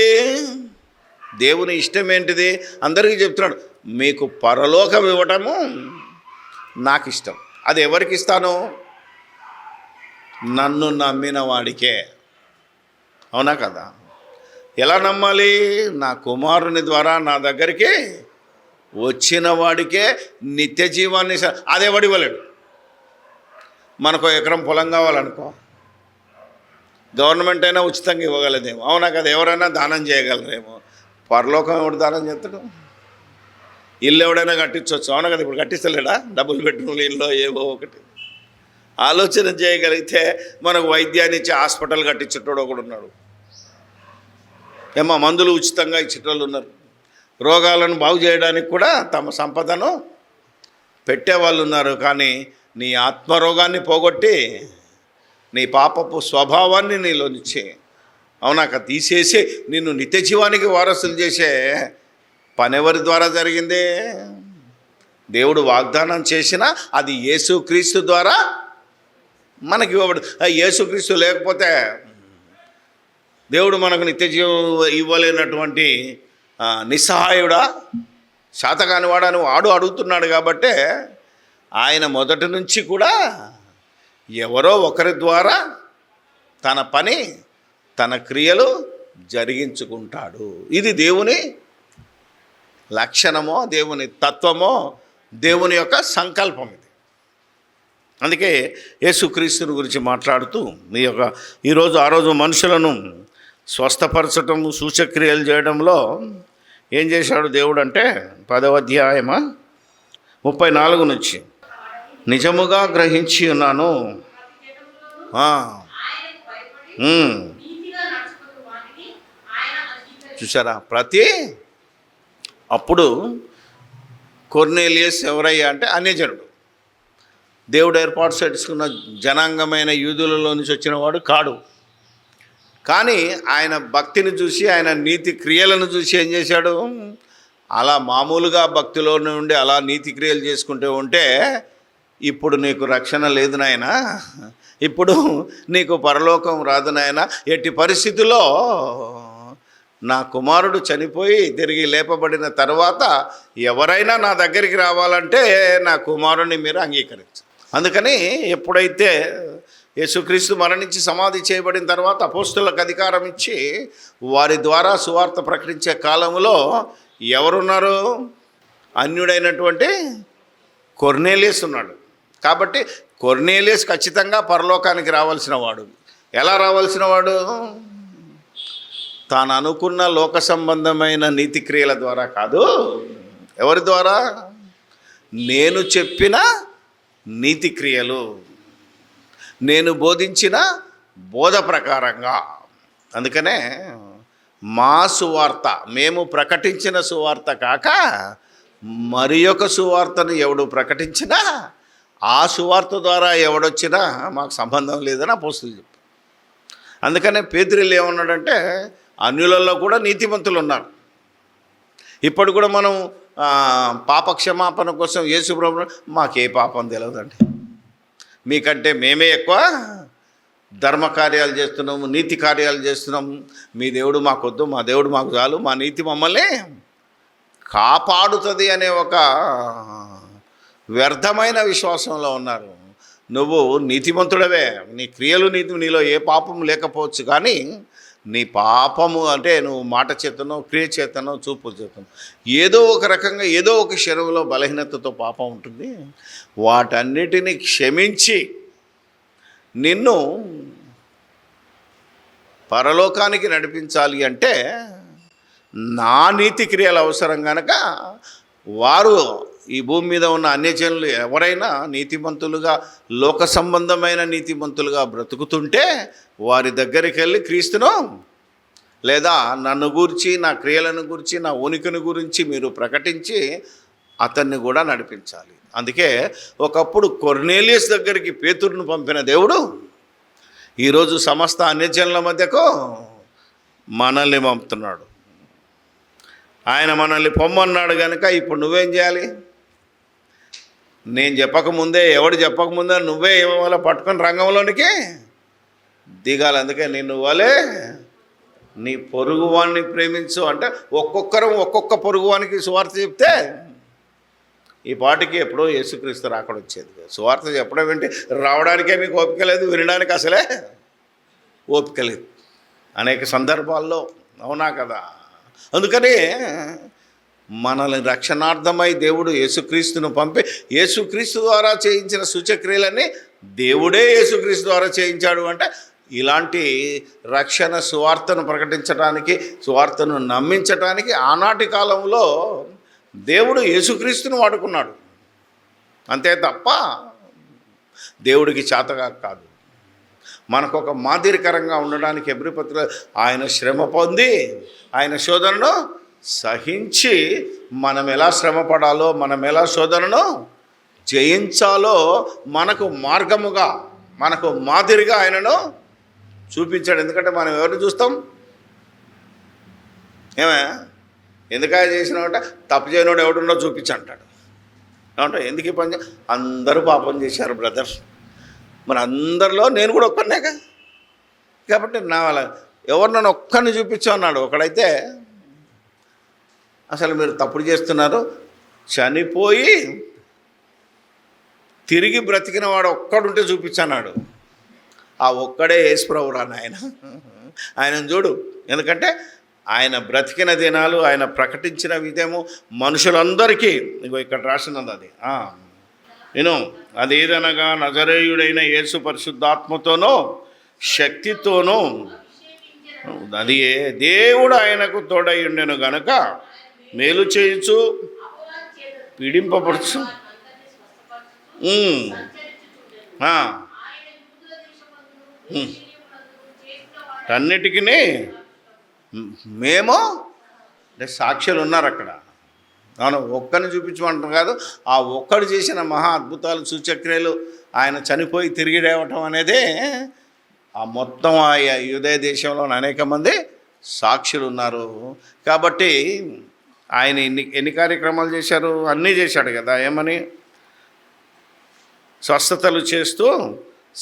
దేవుని ఇష్టం ఏంటిది? అందరికీ చెప్తున్నాడు, మీకు పరలోకం ఇవ్వటము నాకు ఇష్టం. అది ఎవరికి ఇస్తాను? నన్ను నమ్మిన వాడికే, అవునా కదా. ఎలా నమ్మాలి? నా కుమారుని ద్వారా నా దగ్గరికి వచ్చిన వాడికే నిత్య జీవాన్ని. అదెవడు ఇవ్వలేడు. మనకు ఎకరం పొలం కావాలనుకో, గవర్నమెంట్ అయినా ఉచితంగా ఇవ్వగలదేమో, అవునా కదా, ఎవరైనా దానం చేయగలరేమో. పరలోకం ఎవడు దానం చేస్తాడు? ఇల్లు ఎవడైనా కట్టించవచ్చు, అవునా కదా. ఇప్పుడు కట్టిస్తలేడా? డబుల్ బెడ్రూమ్ ఇల్లు ఏవో ఒకటి. ఆలోచన చేయగలిగితే మనకు వైద్యాన్ని ఇచ్చి హాస్పిటల్ కట్టించేటోడు ఒకడు ఉన్నాడు, ఏమో మందులు ఉచితంగా ఇచ్చేటోళ్ళు ఉన్నారు, రోగాలను బాగు చేయడానికి కూడా తమ సంపదను పెట్టేవాళ్ళు ఉన్నారు. కానీ నీ ఆత్మరోగాన్ని పోగొట్టి నీ పాపపు స్వభావాన్ని నీలో నుంచి, అవునాక తీసేసి నిన్ను నిత్య జీవానికి వారసులు చేసే పని ఎవరి ద్వారా జరిగింది? దేవుడు వాగ్దానం చేసిన అది యేసుక్రీస్తు ద్వారా మనకి ఇవ్వబడు. యేసుక్రీస్తు లేకపోతే దేవుడు మనకు నిత్య జీవం ఇవ్వలేనటువంటి నిస్సహాయుడా, శాతకానివాడా అని వాడు అడుగుతున్నాడు. కాబట్టే ఆయన మొదటి నుంచి కూడా ఎవరో ఒకరి ద్వారా తన పని, తన క్రియలు జరిగించుకుంటాడు. ఇది దేవుని లక్షణమో, దేవుని తత్వమో, దేవుని యొక్క సంకల్పం ఇది. అందుకే యేసుక్రీస్తుని గురించి మాట్లాడుతూ ఈరోజు ఆ రోజు మనుషులను స్వస్థపరచటం, సూచక్రియలు చేయడంలో ఏం చేశాడు దేవుడు అంటే 10వ అధ్యాయమా 34 నుంచి, నిజముగా గ్రహించి ఉన్నాను, చూసారా. అప్పుడు కొర్నేలియస్ ఎవరయ్యా అంటే అన్యజనుడు, దేవుడు ఏర్పాటు చేసుకున్న జనాంగమైన యూదులలో నుంచి వచ్చిన వాడు కాడు. కానీ ఆయన భక్తిని చూసి, ఆయన నీతి క్రియలను చూసి ఏం చేశాడు? అలా మామూలుగా భక్తిలో నుండి అలా నీతి క్రియలు చేసుకుంటూ ఉంటే ఇప్పుడు నీకు రక్షణ లేదు నాయనా, ఇప్పుడు నీకు పరలోకం రాదు నాయనా. ఎట్టి పరిస్థితుల్లో నా కుమారుడు చనిపోయి తిరిగి లేపబడిన తర్వాత ఎవరైనా నా దగ్గరికి రావాలంటే నా కుమారుడిని మీరు అంగీకరించారు. అందుకని ఎప్పుడైతే యేసుక్రీస్తు మరణించి సమాధి చేయబడిన తర్వాత అపోస్తులకు అధికారం ఇచ్చి వారి ద్వారా సువార్త ప్రకటించే కాలంలో ఎవరున్నారు? అన్యుడైనటువంటి కొర్నేలియస్ ఉన్నాడు. కాబట్టి కొర్నేలియస్ ఖచ్చితంగా పరలోకానికి రావాల్సిన వాడు. ఎలా రావాల్సిన వాడు? తాను అనుకున్న లోక సంబంధమైన నీతి క్రియల ద్వారా కాదు. ఎవరి ద్వారా? నేను చెప్పిన నీతి క్రియలు, నేను బోధించిన బోధ ప్రకారంగా. అందుకనే మా సువార్త, మేము ప్రకటించిన సువార్త కాక మరి ఒక సువార్తను ఎవడు ప్రకటించినా ఆ సువార్త ద్వారా ఎవడొచ్చినా మాకు సంబంధం లేదని అపోస్తలులు చెప్పారు. అందుకనే పేతురు ఏమన్నాడంటే, అన్యులలో కూడా నీతిమంతులు ఉన్నారు. ఇప్పుడు కూడా మనం పాప క్షమాపణ కోసం యేసు ప్రభువు, మాకే పాపం తెలియదండి, మీకంటే మేమే ఎక్కువ ధర్మ కార్యాలు చేస్తున్నాము, నీతి కార్యాలు చేస్తున్నాము, మీ దేవుడు మాకొద్దు, మా దేవుడు మాకు చాలు, మా నీతి మమ్మల్ని కాపాడుతుంది అనే ఒక వ్యర్థమైన విశ్వాసంలో ఉన్నారు. నువ్వు నీతిమంతుడవే, నీ క్రియలు నీలో ఏ పాపం లేకపోవచ్చు, కానీ నీ పాపము అంటే నువ్వు మాట చేతనో క్రియ చేతనో చూపు చేతనో ఏదో ఒక రకంగా ఏదో ఒక శరీరంలో బలహీనతతో పాపం ఉంటుంది. వాటన్నిటిని క్షమించి నిన్ను పరలోకానికి నడిపించాలి అంటే నా నీతి క్రియలు అవసరం కనుక వారు ఈ భూమి మీద ఉన్న అన్యజనులు ఎవరైనా నీతిమంతులుగా లోక సంబంధమైన నీతిమంతులుగా బ్రతుకుతుంటే వారి దగ్గరికి వెళ్ళి క్రీస్తును లేదా నన్ను గురించి, నా క్రియలను గురించి, నా ఉనికిని గురించి మీరు ప్రకటించి అతన్ని కూడా నడిపించాలి. అందుకే ఒకప్పుడు కొర్నేలియస్ దగ్గరికి పేతురును పంపిన దేవుడు ఈరోజు సమస్త అన్యజనుల మధ్యకు మనల్ని పంపుతున్నాడు. ఆయన మనల్ని పొమ్మన్నాడు కనుక ఇప్పుడు నువ్వేం చేయాలి? నేను చెప్పకముందే, ఎవడు చెప్పకముందే నువ్వే ఏమో పట్టుకొని రంగంలోనికి దిగాలి. అందుకే నేను వాళ్ళే నీ పొరుగువాన్ని ప్రేమించు అంటే ఒక్కొక్కరం ఒక్కొక్క పొరుగువానికి సువార్త చెప్తే ఈ పాటికి ఎప్పుడో యేసుక్రీస్తు రాకడ వచ్చేది. సువార్త చెప్పడం ఏంటి, రావడానికే మీకు ఓపిక లేదు, వినడానికి అసలే ఓపిక లేదు అనేక సందర్భాల్లో. అవునా కదా? అందుకని మనల్ని రక్షణార్థమై దేవుడు యేసుక్రీస్తును పంపి యేసుక్రీస్తు ద్వారా చేయించిన సూచక్రియలన్నీ దేవుడే యేసుక్రీస్తు ద్వారా చేయించాడు. అంటే ఇలాంటి రక్షణ సువార్తను ప్రకటించడానికి, సువార్తను నమ్మించడానికి ఆనాటి కాలంలో దేవుడు యేసుక్రీస్తును వాడుకున్నాడు. అంతే తప్ప దేవుడికి చేతగా కాదు. మనకు ఒక మాదిరికరంగా ఉండడానికి హెబ్రీ పత్రిక ఆయన శ్రమ పొంది ఆయన శోధనను సహించి మనం ఎలా శ్రమ పడాలో, మనం ఎలా శోధనను జయించాలో మనకు మార్గముగా, మనకు మాదిరిగా ఆయనను చూపించాడు. ఎందుకంటే మనం ఎవరిని చూస్తాం? ఎందుకని చేసినామంటే తప్పు చేయనోడు ఎవడున్నో చూపించంటాడు. ఏమంటే ఎందుకు ఈ పని? అందరూ పాపం చేశారు బ్రదర్, మరి అందరిలో నేను కూడా ఒక్కనేగా, కాబట్టి నా వాళ్ళ ఎవరు నన్ను ఒక్కరిని చూపించు అన్నాడు. ఒకడైతే అసలు మీరు తప్పుడు చేస్తున్నారు, చనిపోయి తిరిగి బ్రతికిన వాడు ఒక్కడుంటే చూపించన్నాడు. ఆ ఒక్కడే యేసుప్రభువు రా నాయన, ఆయనను చూడు. ఎందుకంటే ఆయన బ్రతికిన దినాలు, ఆయన ప్రకటించిన విధము మనుషులందరికీ, ఇగో ఇక్కడ రాసినది అది నేను అది ఏదనగా నజరేయుడైన యేసు పరిశుద్ధాత్మతోనో శక్తితోనూ అది దేవుడు ఆయనకు తోడై ఉండెను గనుక మేలు చేయించు, పీడింపబడుచు, అన్నిటికీ మేము అంటే సాక్షులు ఉన్నారు అక్కడ. అవును, ఒక్కరిని చూపించమంటారు కాదు, ఆ ఒక్కడు చేసిన మహా అద్భుతాలు, సూచక్రియలు, ఆయన చనిపోయి తిరిగి లేవటం అనేది ఆ మొత్తం ఆ యూదయ దేశంలో అనేక మంది సాక్షులు ఉన్నారు. కాబట్టి ఆయన ఎన్ని కార్యక్రమాలు చేశారు? అన్నీ చేశాడు కదా. ఏమని? స్వస్థతలు చేస్తూ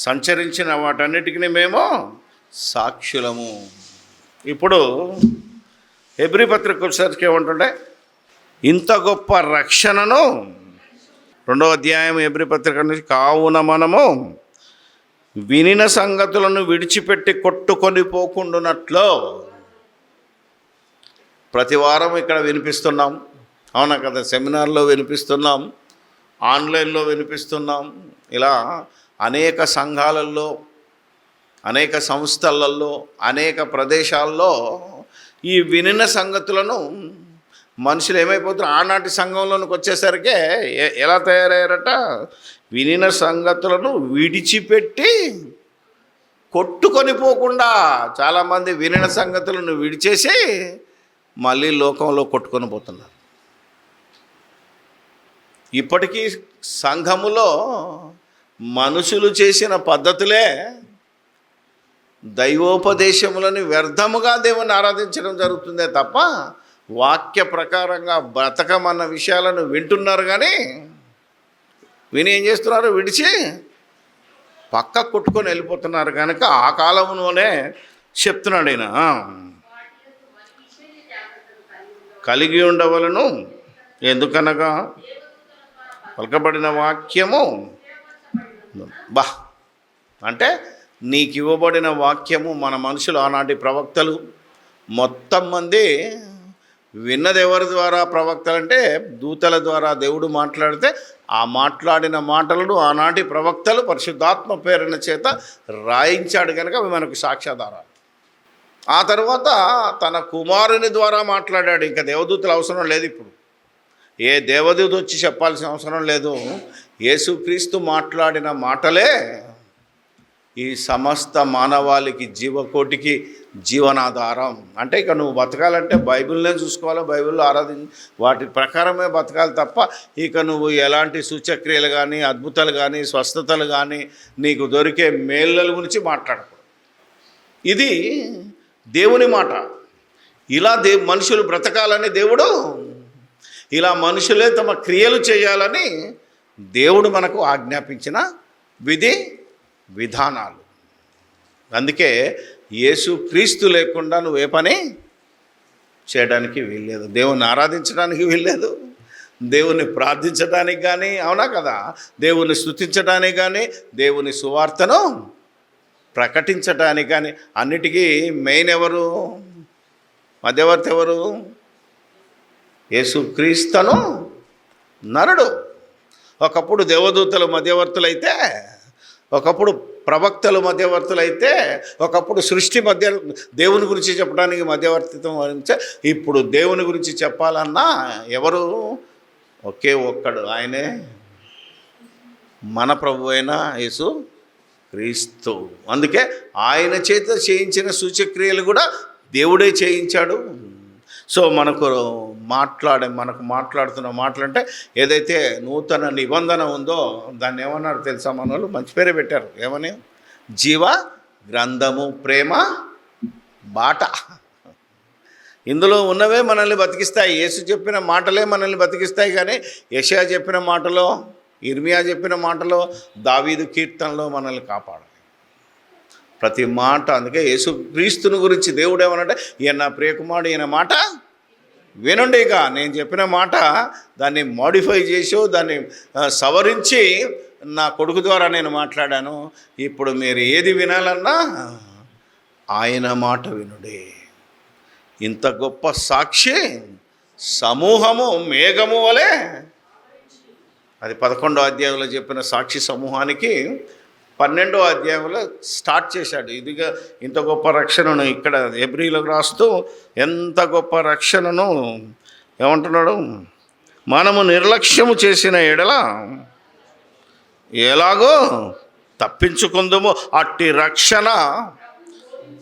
సంచరించిన వాటన్నిటికీ మేము సాక్షులము. ఇప్పుడు హెబ్రీ పత్రిక వచ్చేసరికి ఏమంటుంటే, ఇంత గొప్ప రక్షణను 2వ అధ్యాయం హెబ్రీ పత్రిక నుంచి, కావున మనము వినిన సంగతులను విడిచిపెట్టి కొట్టుకొని పోకుండానట్లు. ప్రతి వారం ఇక్కడ వినిపిస్తున్నాం, అవునా కదా? సెమినార్లో వినిపిస్తున్నాం, ఆన్లైన్లో వినిపిస్తున్నాం. ఇలా అనేక సంఘాలలో, అనేక సంస్థలలో, అనేక ప్రదేశాల్లో ఈ వినిన సంగతులను మనుషులు ఏమైపోతున్నారు, ఆనాటి సంఘంలోనికి వచ్చేసరికి ఎలా తయారయ్యారట, వినిన సంగతులను విడిచిపెట్టి కొట్టుకొని పోకుండా చాలామంది వినిన సంగతులను విడిచేసి మళ్ళీ లోకంలో కొట్టుకొని పోతున్నారు. ఇప్పటికీ సంఘములో మనుషులు చేసిన పద్ధతులే దైవోపదేశములను వ్యర్థముగా దేవుని ఆరాధించడం జరుగుతుందే తప్ప వాక్య ప్రకారంగా బ్రతకమన్న విషయాలను వింటున్నారు. కానీ విని ఏం చేస్తున్నారు, విడిచి పక్క కొట్టుకొని వెళ్ళిపోతున్నారు. కనుక ఆ కాలంలోనే చెప్తున్నాడు ఆయన, కలిగి ఉండవలను, ఎందుకనగా పలకబడిన వాక్యము అంటే నీకు ఇవ్వబడిన వాక్యము. మన మనుషులు ఆనాటి ప్రవక్తలు మొత్తం మంది విన్నది ఎవరి ద్వారా? ప్రవక్తలు అంటే దూతల ద్వారా దేవుడు మాట్లాడితే ఆ మాట్లాడిన మాటలను ఆనాటి ప్రవక్తలు పరిశుద్ధాత్మ ప్రేరణ చేత రాయించాడు కనుక అవి మనకు సాక్ష్యాధారాలు. ఆ తర్వాత తన కుమారుని ద్వారా మాట్లాడాడు. ఇంకా దేవదూతలు అవసరం లేదు. ఇప్పుడు ఏ దేవదూత వచ్చి చెప్పాల్సిన అవసరం లేదు. యేసుక్రీస్తు మాట్లాడిన మాటలే ఈ సమస్త మానవాళికి, జీవకోటికి జీవనాధారం. అంటే ఇక నువ్వు బతకాలంటే బైబిల్నే చూసుకోవాలి, బైబిల్లో వాటి ప్రకారమే బతకాలి తప్ప ఇక నువ్వు ఎలాంటి సూచక్రియలు కానీ, అద్భుతాలు కానీ, స్వస్థతలు కానీ, నీకు దొరికే మేళ్ళ గురించి మాట్లాడకూడదు. ఇది దేవుని మాట. ఇలా మనుషులు బ్రతకాలని దేవుడు, ఇలా మనుషులే తమ క్రియలు చేయాలని దేవుడు మనకు ఆజ్ఞాపించిన విధి విధానాలు. అందుకే యేసుక్రీస్తు లేకుండా నువ్వు ఏ పని చేయడానికి వీల్లేదు. దేవుణ్ణి ఆరాధించడానికి వీల్లేదు, దేవుణ్ణి ప్రార్థించడానికి కానీ, అవునా కదా, దేవుణ్ణి స్తుతించడానికి కానీ, దేవుని సువార్తను ప్రకటించడానికి కానీ, అన్నిటికీ మెయిన్ ఎవరు? మధ్యవర్తి ఎవరు? యేసుక్రీస్తును నరుడు. ఒకప్పుడు దేవదూతలు మధ్యవర్తులైతే, ఒకప్పుడు ప్రవక్తలు మధ్యవర్తులైతే, ఒకప్పుడు సృష్టి దేవుని గురించి చెప్పడానికి మధ్యవర్తిత్వం వహించే, ఇప్పుడు దేవుని గురించి చెప్పాలన్నా ఎవరు? ఒకే ఒక్కడు, ఆయనే మన ప్రభు అయిన యేసు క్రీస్తు. అందుకే ఆయన చేత చేయించిన సూచక్రియలు కూడా దేవుడే చేయించాడు. సో మనకు మాట్లాడుతున్న మాటలంటే ఏదైతే నూతన నిబంధన ఉందో దాన్ని ఏమన్నారు తెలుసా? మన వాళ్ళు మంచి పేరే పెట్టారు. ఏమని? జీవ గ్రంథము, ప్రేమ బాట. ఇందులో ఉన్నవే మనల్ని బతికిస్తాయి. యేసు చెప్పిన మాటలే మనల్ని బతికిస్తాయి. కానీ యెషయా చెప్పిన మాటలో, ఇర్మియా చెప్పిన మాటలో, దావీదు కీర్తనలో మనల్ని కాపాడాలి ప్రతి మాట. అందుకే యేసుక్రీస్తుని గురించి దేవుడు ఏమనంటే, ఈయన నా ప్రియకుమారుడు, ఈయన మాట వినండి. ఇక నేను చెప్పిన మాట దాన్ని మోడిఫై చేసి, దాన్ని సవరించి నా కొడుకు ద్వారా నేను మాట్లాడాను. ఇప్పుడు మీరు ఏది వినాలన్నా ఆయన మాట వినుడి. ఇంత గొప్ప సాక్షి సమూహము మేఘము వలె, అది 11వ అధ్యాయంలో చెప్పిన సాక్షి సమూహానికి 12వ అధ్యాయంలో స్టార్ట్ చేశాడు. ఇదిగా ఇంత గొప్ప రక్షణను ఇక్కడ హెబ్రీలకు రాస్తూ ఎంత గొప్ప రక్షణను ఏమంటున్నాడు? మనము నిర్లక్ష్యము చేసిన ఎడల ఎలాగో తప్పించుకుందాము. అట్టి రక్షణ,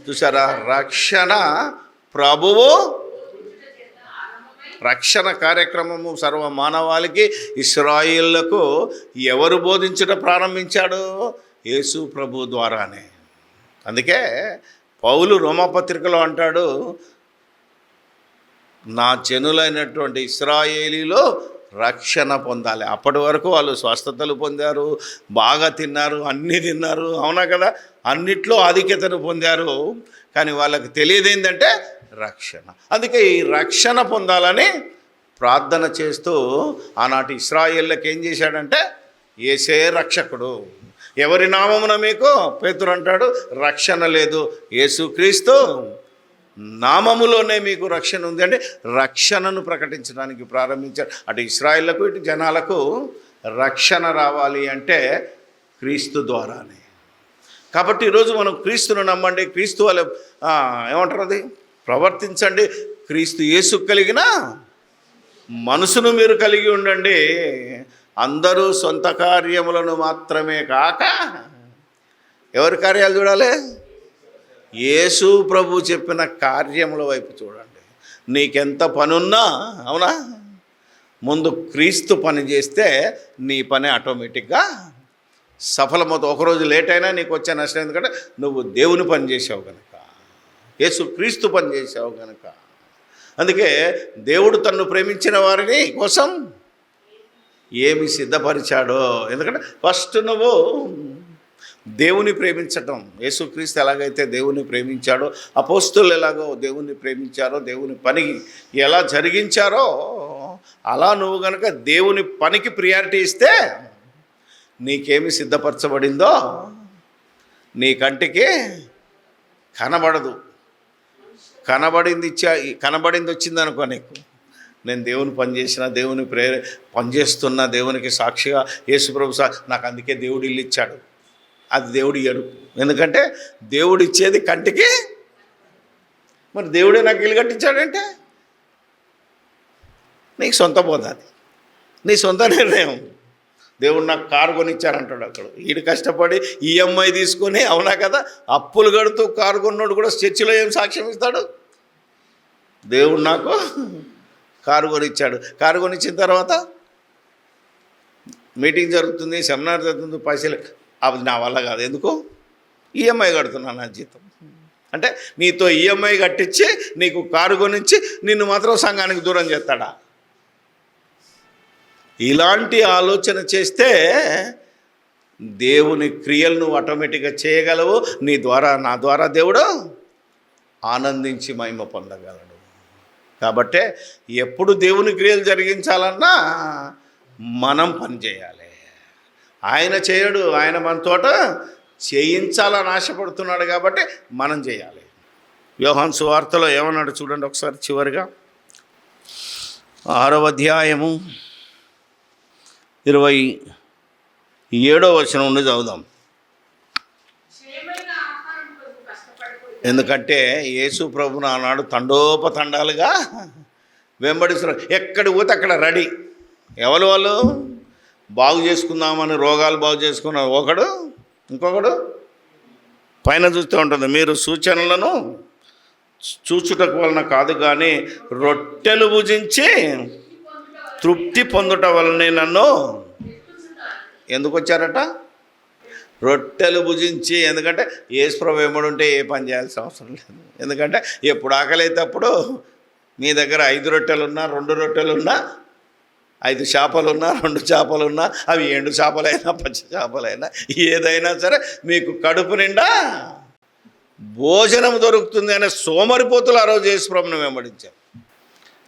చూసారా, రక్షణ ప్రభువు రక్షణ కార్యక్రమము సర్వ మానవాళికి, ఇశ్రాయేళ్లకు ఎవరు బోధించడం ప్రారంభించాడు? యేసు ప్రభు ద్వారానే. అందుకే పౌలు రోమాపత్రికలో అంటాడు, నా జనులైనటువంటి ఇశ్రాయేలీలో రక్షణ పొందాలి. అప్పటి వరకు వాళ్ళు స్వస్థతలు పొందారు, బాగా తిన్నారు, అన్నీ తిన్నారు, అవునా కదా, అన్నిట్లో ఆధిక్యతను పొందారు. కానీ వాళ్ళకి తెలియదు ఏంటంటే రక్షణ. అందుకే ఈ రక్షణ పొందాలని ప్రార్థన చేస్తూ ఆనాటి ఇశ్రాయేళ్ళకి ఏం చేశాడంటే, యేసే రక్షకుడు. ఎవరి నామమున మీకు, పేతురు అంటాడు, రక్షణ లేదు, యేసుక్రీస్తు నామములోనే మీకు రక్షణ ఉంది. అంటే రక్షణను ప్రకటించడానికి ప్రారంభించారు. అటు ఇశ్రాయేళ్లకు ఇటు జనాలకు రక్షణ రావాలి అంటే క్రీస్తు ద్వారానే. కాబట్టి ఈరోజు మనం క్రీస్తును నమ్మండి, క్రీస్తు వల్ల ఏమంటారు అది ప్రవర్తించండి, క్రీస్తు యేసు కలిగిన మనసును మీరు కలిగి ఉండండి. అందరూ సొంత కార్యములను మాత్రమే కాక ఎవరి కార్యాలు చూడాలి? యేసు ప్రభు చెప్పిన కార్యముల వైపు చూడండి. నీకెంత పనున్నా, అవునా, ముందు క్రీస్తు పని చేస్తే నీ పని ఆటోమేటిక్గా సఫలమవుతావు. ఒకరోజు లేట్ అయినా నీకు వచ్చే నష్టం, ఎందుకంటే నువ్వు దేవుని పని చేసావు కనుక, యేసు క్రీస్తు పని చేసావు కనుక. అందుకే దేవుడు తన్ను ప్రేమించిన వారిని కోసం ఏమి సిద్ధపరిచాడో. ఎందుకంటే ఫస్ట్ నువ్వు దేవుని ప్రేమించటం, యేసుక్రీస్తు ఎలాగైతే దేవుని ప్రేమించాడో, అపోస్తులు ఎలాగో దేవుని ప్రేమించారో, దేవుని పని ఎలా జరిగించారో, అలా నువ్వు కనుక దేవుని పనికి ప్రియారిటీ ఇస్తే నీకేమి సిద్ధపరచబడిందో నీ కంటికి కనబడదు. కనబడింది వచ్చిందనుకో నీకు, నేను దేవుని పని చేసిన, దేవుని పనిచేస్తున్నా, దేవునికి సాక్షిగా యేసుప్రభు నాకు అందుకే దేవుడు ఇల్లు ఇచ్చాడు, అది దేవుడు ఇయ్యడు. ఎందుకంటే దేవుడు ఇచ్చేది కంటికి. మరి దేవుడే నాకు ఇల్లు కట్టించాడంటే నీకు సొంత బోధ, అది నీ సొంత నిర్ణయం. దేవుడు నాకు కారు కొనిచ్చారంటాడు అక్కడ. వీడు కష్టపడి ఈఎంఐ తీసుకొని, అవునా కదా, అప్పులు కడుతూ కారు కొన్నాడు కూడా చర్చిలో ఏం సాక్ష్యం ఇస్తాడు? దేవుడు నాకు కారు కొనిచ్చాడు. కారు కొనిచ్చిన తర్వాత మీటింగ్ జరుగుతుంది, సెమినార్ జరుగుతుంది, పైసలు అది నా వల్ల కాదు. ఎందుకు? ఈఎంఐ కడుతున్నాను నా జీతం. అంటే నీతో ఈఎంఐ కట్టించి నీకు కారు కొనిచ్చి నిన్ను మాత్రం సంఘానికి దూరం చేస్తాడా? ఇలాంటి ఆలోచన చేస్తే దేవుని క్రియలు నువ్వు ఆటోమేటిక్గా చేయగలవు. నీ ద్వారా, నా ద్వారా దేవుడు ఆనందించి మహిమ పొందగలడు. కాబట్టే ఎప్పుడు దేవుని క్రియలు జరిగించాలన్నా మనం పని చేయాలి. ఆయన చేయడు, ఆయన మనతోట చేయించాలని ఆశపడుతున్నాడు. కాబట్టి మనం చేయాలి. యోహాను సువార్తలో ఏమన్నాడు చూడండి ఒకసారి, చివరిగా 6వ అధ్యాయము 27వ వచనం నుండి చదువుదాం. ఎందుకంటే యేసు ప్రభును ఆనాడు తండోపతండాలుగా వెంబడిస్తున్నారు. ఎక్కడికి పోతే అక్కడ రెడీ. ఎవరు వాళ్ళు? బాగు చేసుకుందామని రోగాలు బాగు చేసుకున్నారు ఒకడు, ఇంకొకడు పైన చూస్తూ ఉంటుంది, మీరు సూచనలను చూచుటకు వలన కాదు కానీ రొట్టెలు భుజించి తృప్తి పొందుట వలనే నన్ను ఎందుకు వచ్చారట? రొట్టెలు భుజించి. ఎందుకంటే యేసుప్రభు వెంబడుంటే ఏ పని చేయాల్సిన అవసరం లేదు. ఎందుకంటే ఎప్పుడు ఆకలి అయితే అప్పుడు మీ దగ్గర 5 రొట్టెలున్నా, 2 రొట్టెలున్నా, 5 చేపలున్నా, 2 చేపలున్నా, అవి ఎండు చేపలైనా పచ్చి చేపలైనా ఏదైనా సరే మీకు కడుపు నిండా భోజనం దొరుకుతుంది అనే సోమరిపోతులు ఆ రోజు యేసుప్రభుని వెంబడించారు.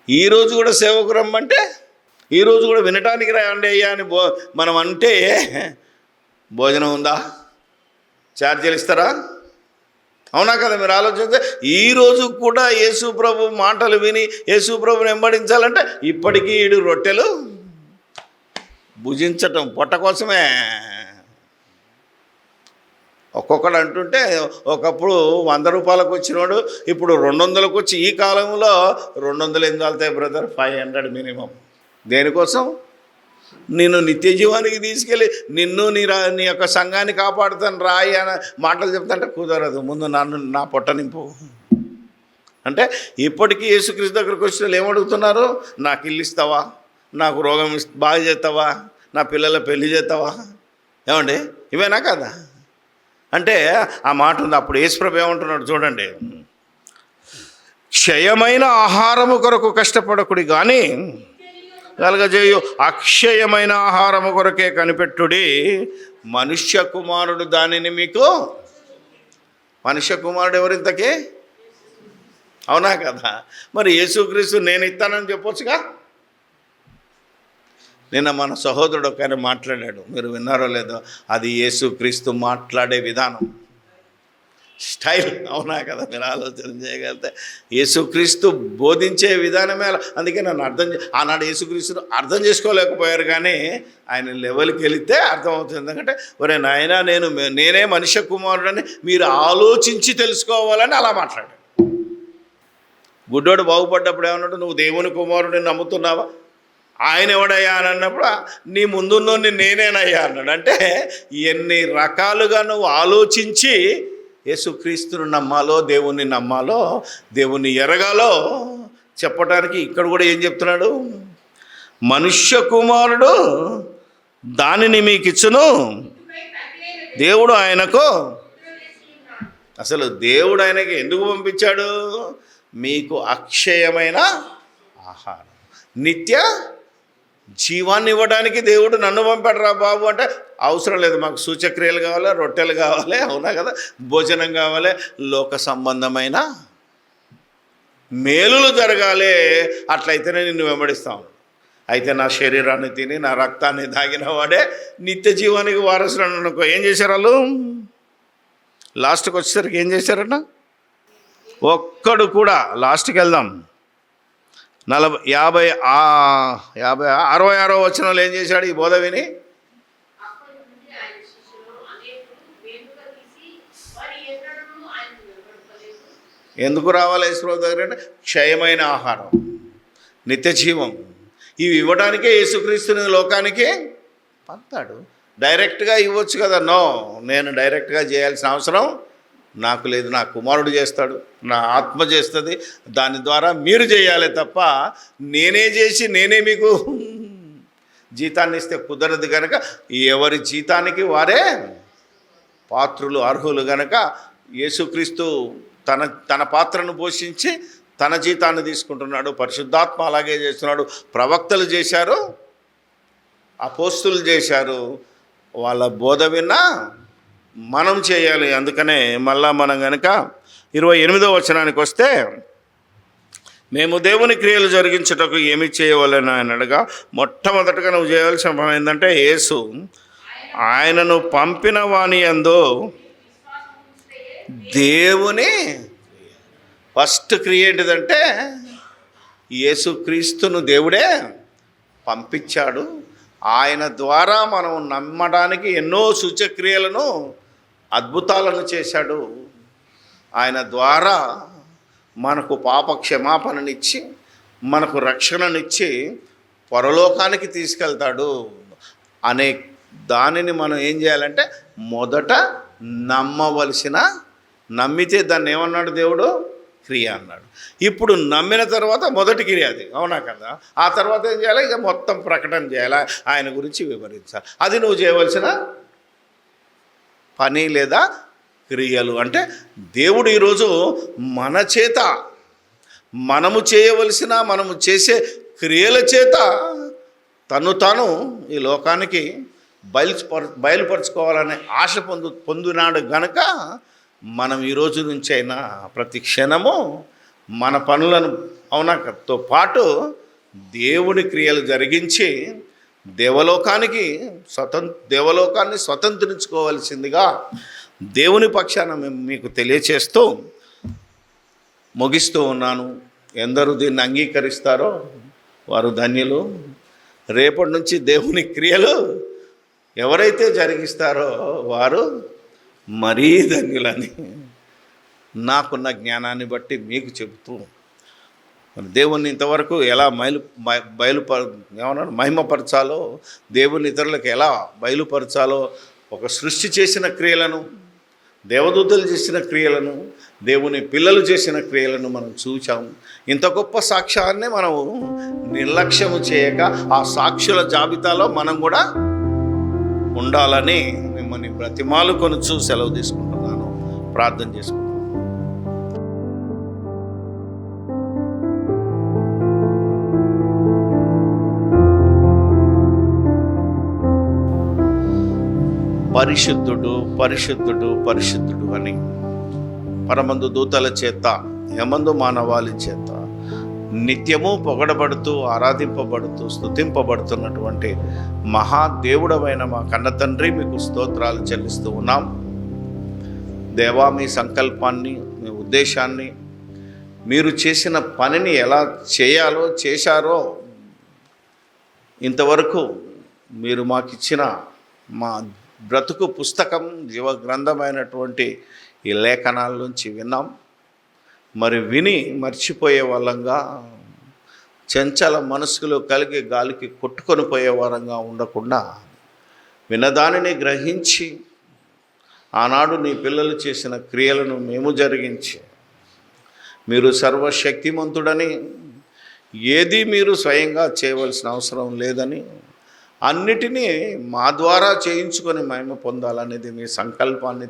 ఈరోజు కూడా సేవకు రమ్మంటే, ఈరోజు కూడా వినటానికి రండి అయ్యా అని మనం అంటే భోజనం ఉందా? ఛార్జీలు ఇస్తారా? అవునా కదా? మీరు ఆలోచిస్తే ఈరోజు కూడా యేసు ప్రభు మాటలు విని యేసు ప్రభుని వెంబడించాలంటే ఇప్పటికీ ఈడు రొట్టెలు భుజించటం పొట్ట కోసమే. ఒక్కొక్కడు అంటుంటే ఒకప్పుడు 100 రూపాయలకు వచ్చినోడు ఇప్పుడు 200లకు వచ్చి, ఈ కాలంలో 200 ఎందుకు వెళ్తాయి బ్రదర్? 500 మినిమం. దేనికోసం? నిన్ను నిత్య జీవానికి తీసుకెళ్ళి నిన్ను నీ యొక్క సంఘాన్ని కాపాడుతాను రాయి అనే మాటలు చెప్తాంటే కుదరదు. ముందు నా పొట్ట నింపు అంటే. ఇప్పటికీ యేసుక్రీస్తు దగ్గరికి వచ్చిన వాళ్ళు ఏమడుగుతున్నారు? నాకు ఇల్లు ఇస్తావా? నాకు రోగం బాగా చేస్తావా? నా పిల్లల పెళ్లి చేస్తావా? ఏమండి? ఇవేనా కదా? అంటే ఆ మాట ఉంది. అప్పుడు యేసుప్రభు ఏమంటున్నాడు చూడండి, క్షయమైన ఆహారము కొరకు కష్టపడకుడి కానీ కలగజేయు అక్షయమైన ఆహారము కొరకే కనిపెట్టుడి, మనుష్య కుమారుడు దానిని మీకు. మనుష్య కుమారుడు ఎవరింతకీ? అవునా కదా? మరి యేసుక్రీస్తు నేను ఇస్తానని చెప్పొచ్చుగా. నిన్న మన సహోదరుడు ఒక ఆయన మాట్లాడాడు, మీరు విన్నారో లేదో? అది యేసుక్రీస్తు మాట్లాడే విధానం. స్టైల్. అవునా కదా? మీరు ఆలోచన చేయగలిగితే యేసుక్రీస్తు బోధించే విధానమే అలా. అందుకే నన్ను ఆనాడు యేసుక్రీస్తును అర్థం చేసుకోలేకపోయారు, కానీ ఆయన లెవెల్కి వెళితే అర్థమవుతుంది. ఎందుకంటే ఒరే నాయనా, నేనే మనుష్య కుమారుడని మీరు ఆలోచించి తెలుసుకోవాలని అలా మాట్లాడాడు. గుడ్డోడు బాగుపడ్డప్పుడు ఏమన్నాడు? నువ్వు దేవుని కుమారుడిని నమ్ముతున్నావా? ఆయన ఎవడయ్యా అని అన్నప్పుడు నీ ముందున్నోని నేనేనయ్యా అన్నాడు. అంటే ఎన్ని రకాలుగా నువ్వు ఆలోచించి యేసుక్రీస్తుని నమ్మాలో, దేవుణ్ణి నమ్మాలో, దేవుణ్ణి ఎరగాలో చెప్పడానికి ఇక్కడ కూడా ఏం చెప్తున్నాడు? మనుష్య కుమారుడు దానిని మీకు ఇచ్చును, దేవుడు ఆయనకు. అసలు దేవుడు ఆయనకి ఎందుకు పంపించాడు? మీకు అక్షయమైన ఆహారం, నిత్య జీవాన్ని ఇవ్వడానికి దేవుడు నన్ను పంపాడు రా బాబు అంటే అవసరం లేదు. మాకు సూచక్రియలు కావాలి, రొట్టెలు కావాలి, అవునా కదా, భోజనం కావాలి, లోక సంబంధమైన మేలులు జరగాలి. అట్లయితేనే నిన్ను వెంబడిస్తాను. అయితే నా శరీరాన్ని తిని నా రక్తాన్ని తాగిన వాడే నిత్య జీవానికి వారసుడు అనుకో. ఏం చేశారు వాళ్ళు? లాస్ట్కి వచ్చేసరికి ఏం చేశారట? ఒక్కడు కూడా. లాస్ట్కి వెళ్దాం. 66వ వచనంలో ఏం చేశాడు? ఈ బోధ విని ఎందుకు రావాలి యేసుప్రభు దగ్గర అంటే క్షయమైన ఆహారం, నిత్య జీవం, ఇవి ఇవ్వడానికే యేసుక్రీస్తుని లోకానికి పంపాడు. డైరెక్ట్గా ఇవ్వచ్చు కదా? నో, నేను డైరెక్ట్గా చేయాల్సిన అవసరం నాకు లేదు. నా కుమారుడు చేస్తాడు, నా ఆత్మ చేస్తుంది. దాని ద్వారా మీరు చేయాలి తప్ప నేనే చేసి నేనే మీకు జీతాన్ని ఇస్తే కుదరదు. కనుక ఎవరి జీతానికి వారే పాత్రులు, అర్హులు. కనుక యేసుక్రీస్తు తన పాత్రను పోషించి తన జీతాన్ని తీసుకుంటున్నాడు. పరిశుద్ధాత్మ అలాగే చేస్తున్నాడు. ప్రవక్తలు చేశారు, అపోస్తులు చేశారు. వాళ్ళ బోధ విన్నా మనం చేయాలి. అందుకనే మళ్ళా మనం కనుక 28వ వచనానికి వస్తే, మేము దేవుని క్రియలు జరిగించుటకు ఏమి చేయవలని ఆయన అడగా, మొట్టమొదటగా నువ్వు చేయవలసిన పని ఏంటంటే యేసు ఆయనను పంపిన వాని యందు దేవుని ఫస్ట్ క్రియ ఏంటిదంటే యేసుక్రీస్తును దేవుడే పంపించాడు. ఆయన ద్వారా మనం నమ్మడానికి ఎన్నో సూచక్రియలను, అద్భుతాలను చేశాడు. ఆయన ద్వారా మనకు పాప క్షమాపణనిచ్చి, మనకు రక్షణనిచ్చి పరలోకానికి తీసుకెళ్తాడు అనే దానిని మనం ఏం చేయాలంటే మొదట నమ్మితే దాన్ని ఏమన్నాడు దేవుడు? క్రియ అన్నాడు. ఇప్పుడు నమ్మిన తర్వాత మొదటి క్రియ అది, అవునా కదా? ఆ తర్వాత ఏం చేయాలి? ఇక మొత్తం ప్రకటన చేయాలి, ఆయన గురించి వివరించాలి. అది నువ్వు చేయవలసిన పని లేదా క్రియలు. అంటే దేవుడు ఈరోజు మన చేత, మనము చేసే క్రియల చేత తాను ఈ లోకానికి బయలుపరుచుకోవాలనే ఆశ పొందినాడు గనక మనం ఈరోజు నుంచి అయినా ప్రతి క్షణము మన పనులను అవునాతో పాటు దేవుని క్రియలు జరిగించి దేవలోకాన్ని స్వతంత్రించుకోవాల్సిందిగా దేవుని పక్షాన మీకు తెలియచేస్తూ ముగిస్తూ ఉన్నాను. ఎందరూ దీన్ని అంగీకరిస్తారో వారు ధన్యులు. రేపటి నుంచి దేవుని క్రియలు ఎవరైతే జరిగిస్తారో వారు మరీ ధన్యులని నాకున్న జ్ఞానాన్ని బట్టి మీకు చెబుతూ, దేవుణ్ణి ఇంతవరకు ఎలా మహిమపరచాలో, దేవుని ఇతరులకు ఎలా బయలుపరచాలో, ఒక సృష్టి చేసిన క్రియలను, దేవదూతలు చేసిన క్రియలను, దేవుని పిల్లలు చేసిన క్రియలను మనం చూచాము. ఇంత గొప్ప సాక్ష్యాన్ని మనం నిర్లక్ష్యము చేయక ఆ సాక్షుల జాబితాలో మనం కూడా ఉండాలని మిమ్మల్ని బ్రతిమాలుకొనుచు సెలవు తీసుకుంటున్నాను. ప్రార్థన చేసుకుంటున్నాను. పరిశుద్ధుడు పరిశుద్ధుడు పరిశుద్ధుడు అని పరమందు దూతల చేత, హేమందు మానవాళి చేత నిత్యము పొగడబడుతూ, ఆరాధింపబడుతూ, స్తుతింపబడుతున్నటువంటి మహాదేవుడమైన మా కన్న తండ్రి, మీకు స్తోత్రాలు చెల్లిస్తూ ఉన్నాం. దేవా, మీ సంకల్పాన్ని, మీ ఉద్దేశాన్ని, మీరు చేసిన పనిని ఎలా చేశారో ఇంతవరకు మీరు మాకిచ్చిన మా బ్రతుకు పుస్తకం, జీవ గ్రంథమైనటువంటి ఈ లేఖనాల నుంచి విన్నాం. మరి విని మర్చిపోయే వాళ్ళంగా, చంచల మనసులో కలిగి గాలికి కొట్టుకొని పోయే వారంగా ఉండకుండా, వినదానిని గ్రహించి ఆనాడు నీ పిల్లలు చేసిన క్రియలను మేము జరిగించి, మీరు సర్వశక్తిమంతుడని, ఏది మీరు స్వయంగా చేయవలసిన అవసరం లేదని, అన్నిటినీ మా ద్వారా చేయించుకొని మహిమ పొందాలనేది మీ సంకల్పాన్ని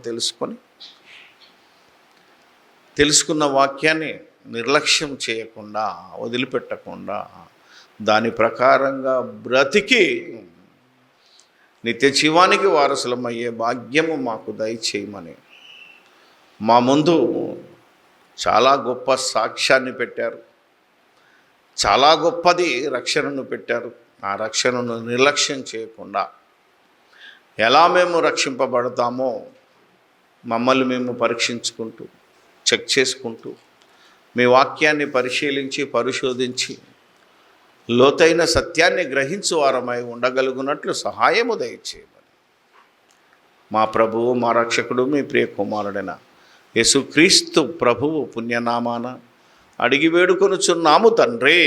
తెలుసుకున్న వాక్యాన్ని నిర్లక్ష్యం చేయకుండా, వదిలిపెట్టకుండా, దాని ప్రకారంగా బ్రతికి నిత్య జీవానికి వారసులమయ్యే భాగ్యము మాకు దయచేయమని మా ముందు చాలా గొప్ప సాక్ష్యాన్ని పెట్టారు. చాలా గొప్పది రక్షణను పెట్టారు. ఆ రక్షణను నిర్లక్ష్యం చేయకుండా ఎలా మేము రక్షింపబడతామో మమ్మల్ని మేము పరీక్షించుకుంటూ, చెక్ చేసుకుంటూ, మీ వాక్యాన్ని పరిశోధించి లోతైన సత్యాన్ని గ్రహించు వారమై ఉండగలుగునట్లు సహాయము దయచేయమని మా ప్రభువు, మా రక్షకుడు, మీ ప్రియ కుమారుడైన యేసుక్రీస్తు ప్రభువు పుణ్యనామాన అడిగి వేడుకొనుచున్నాము తండ్రి.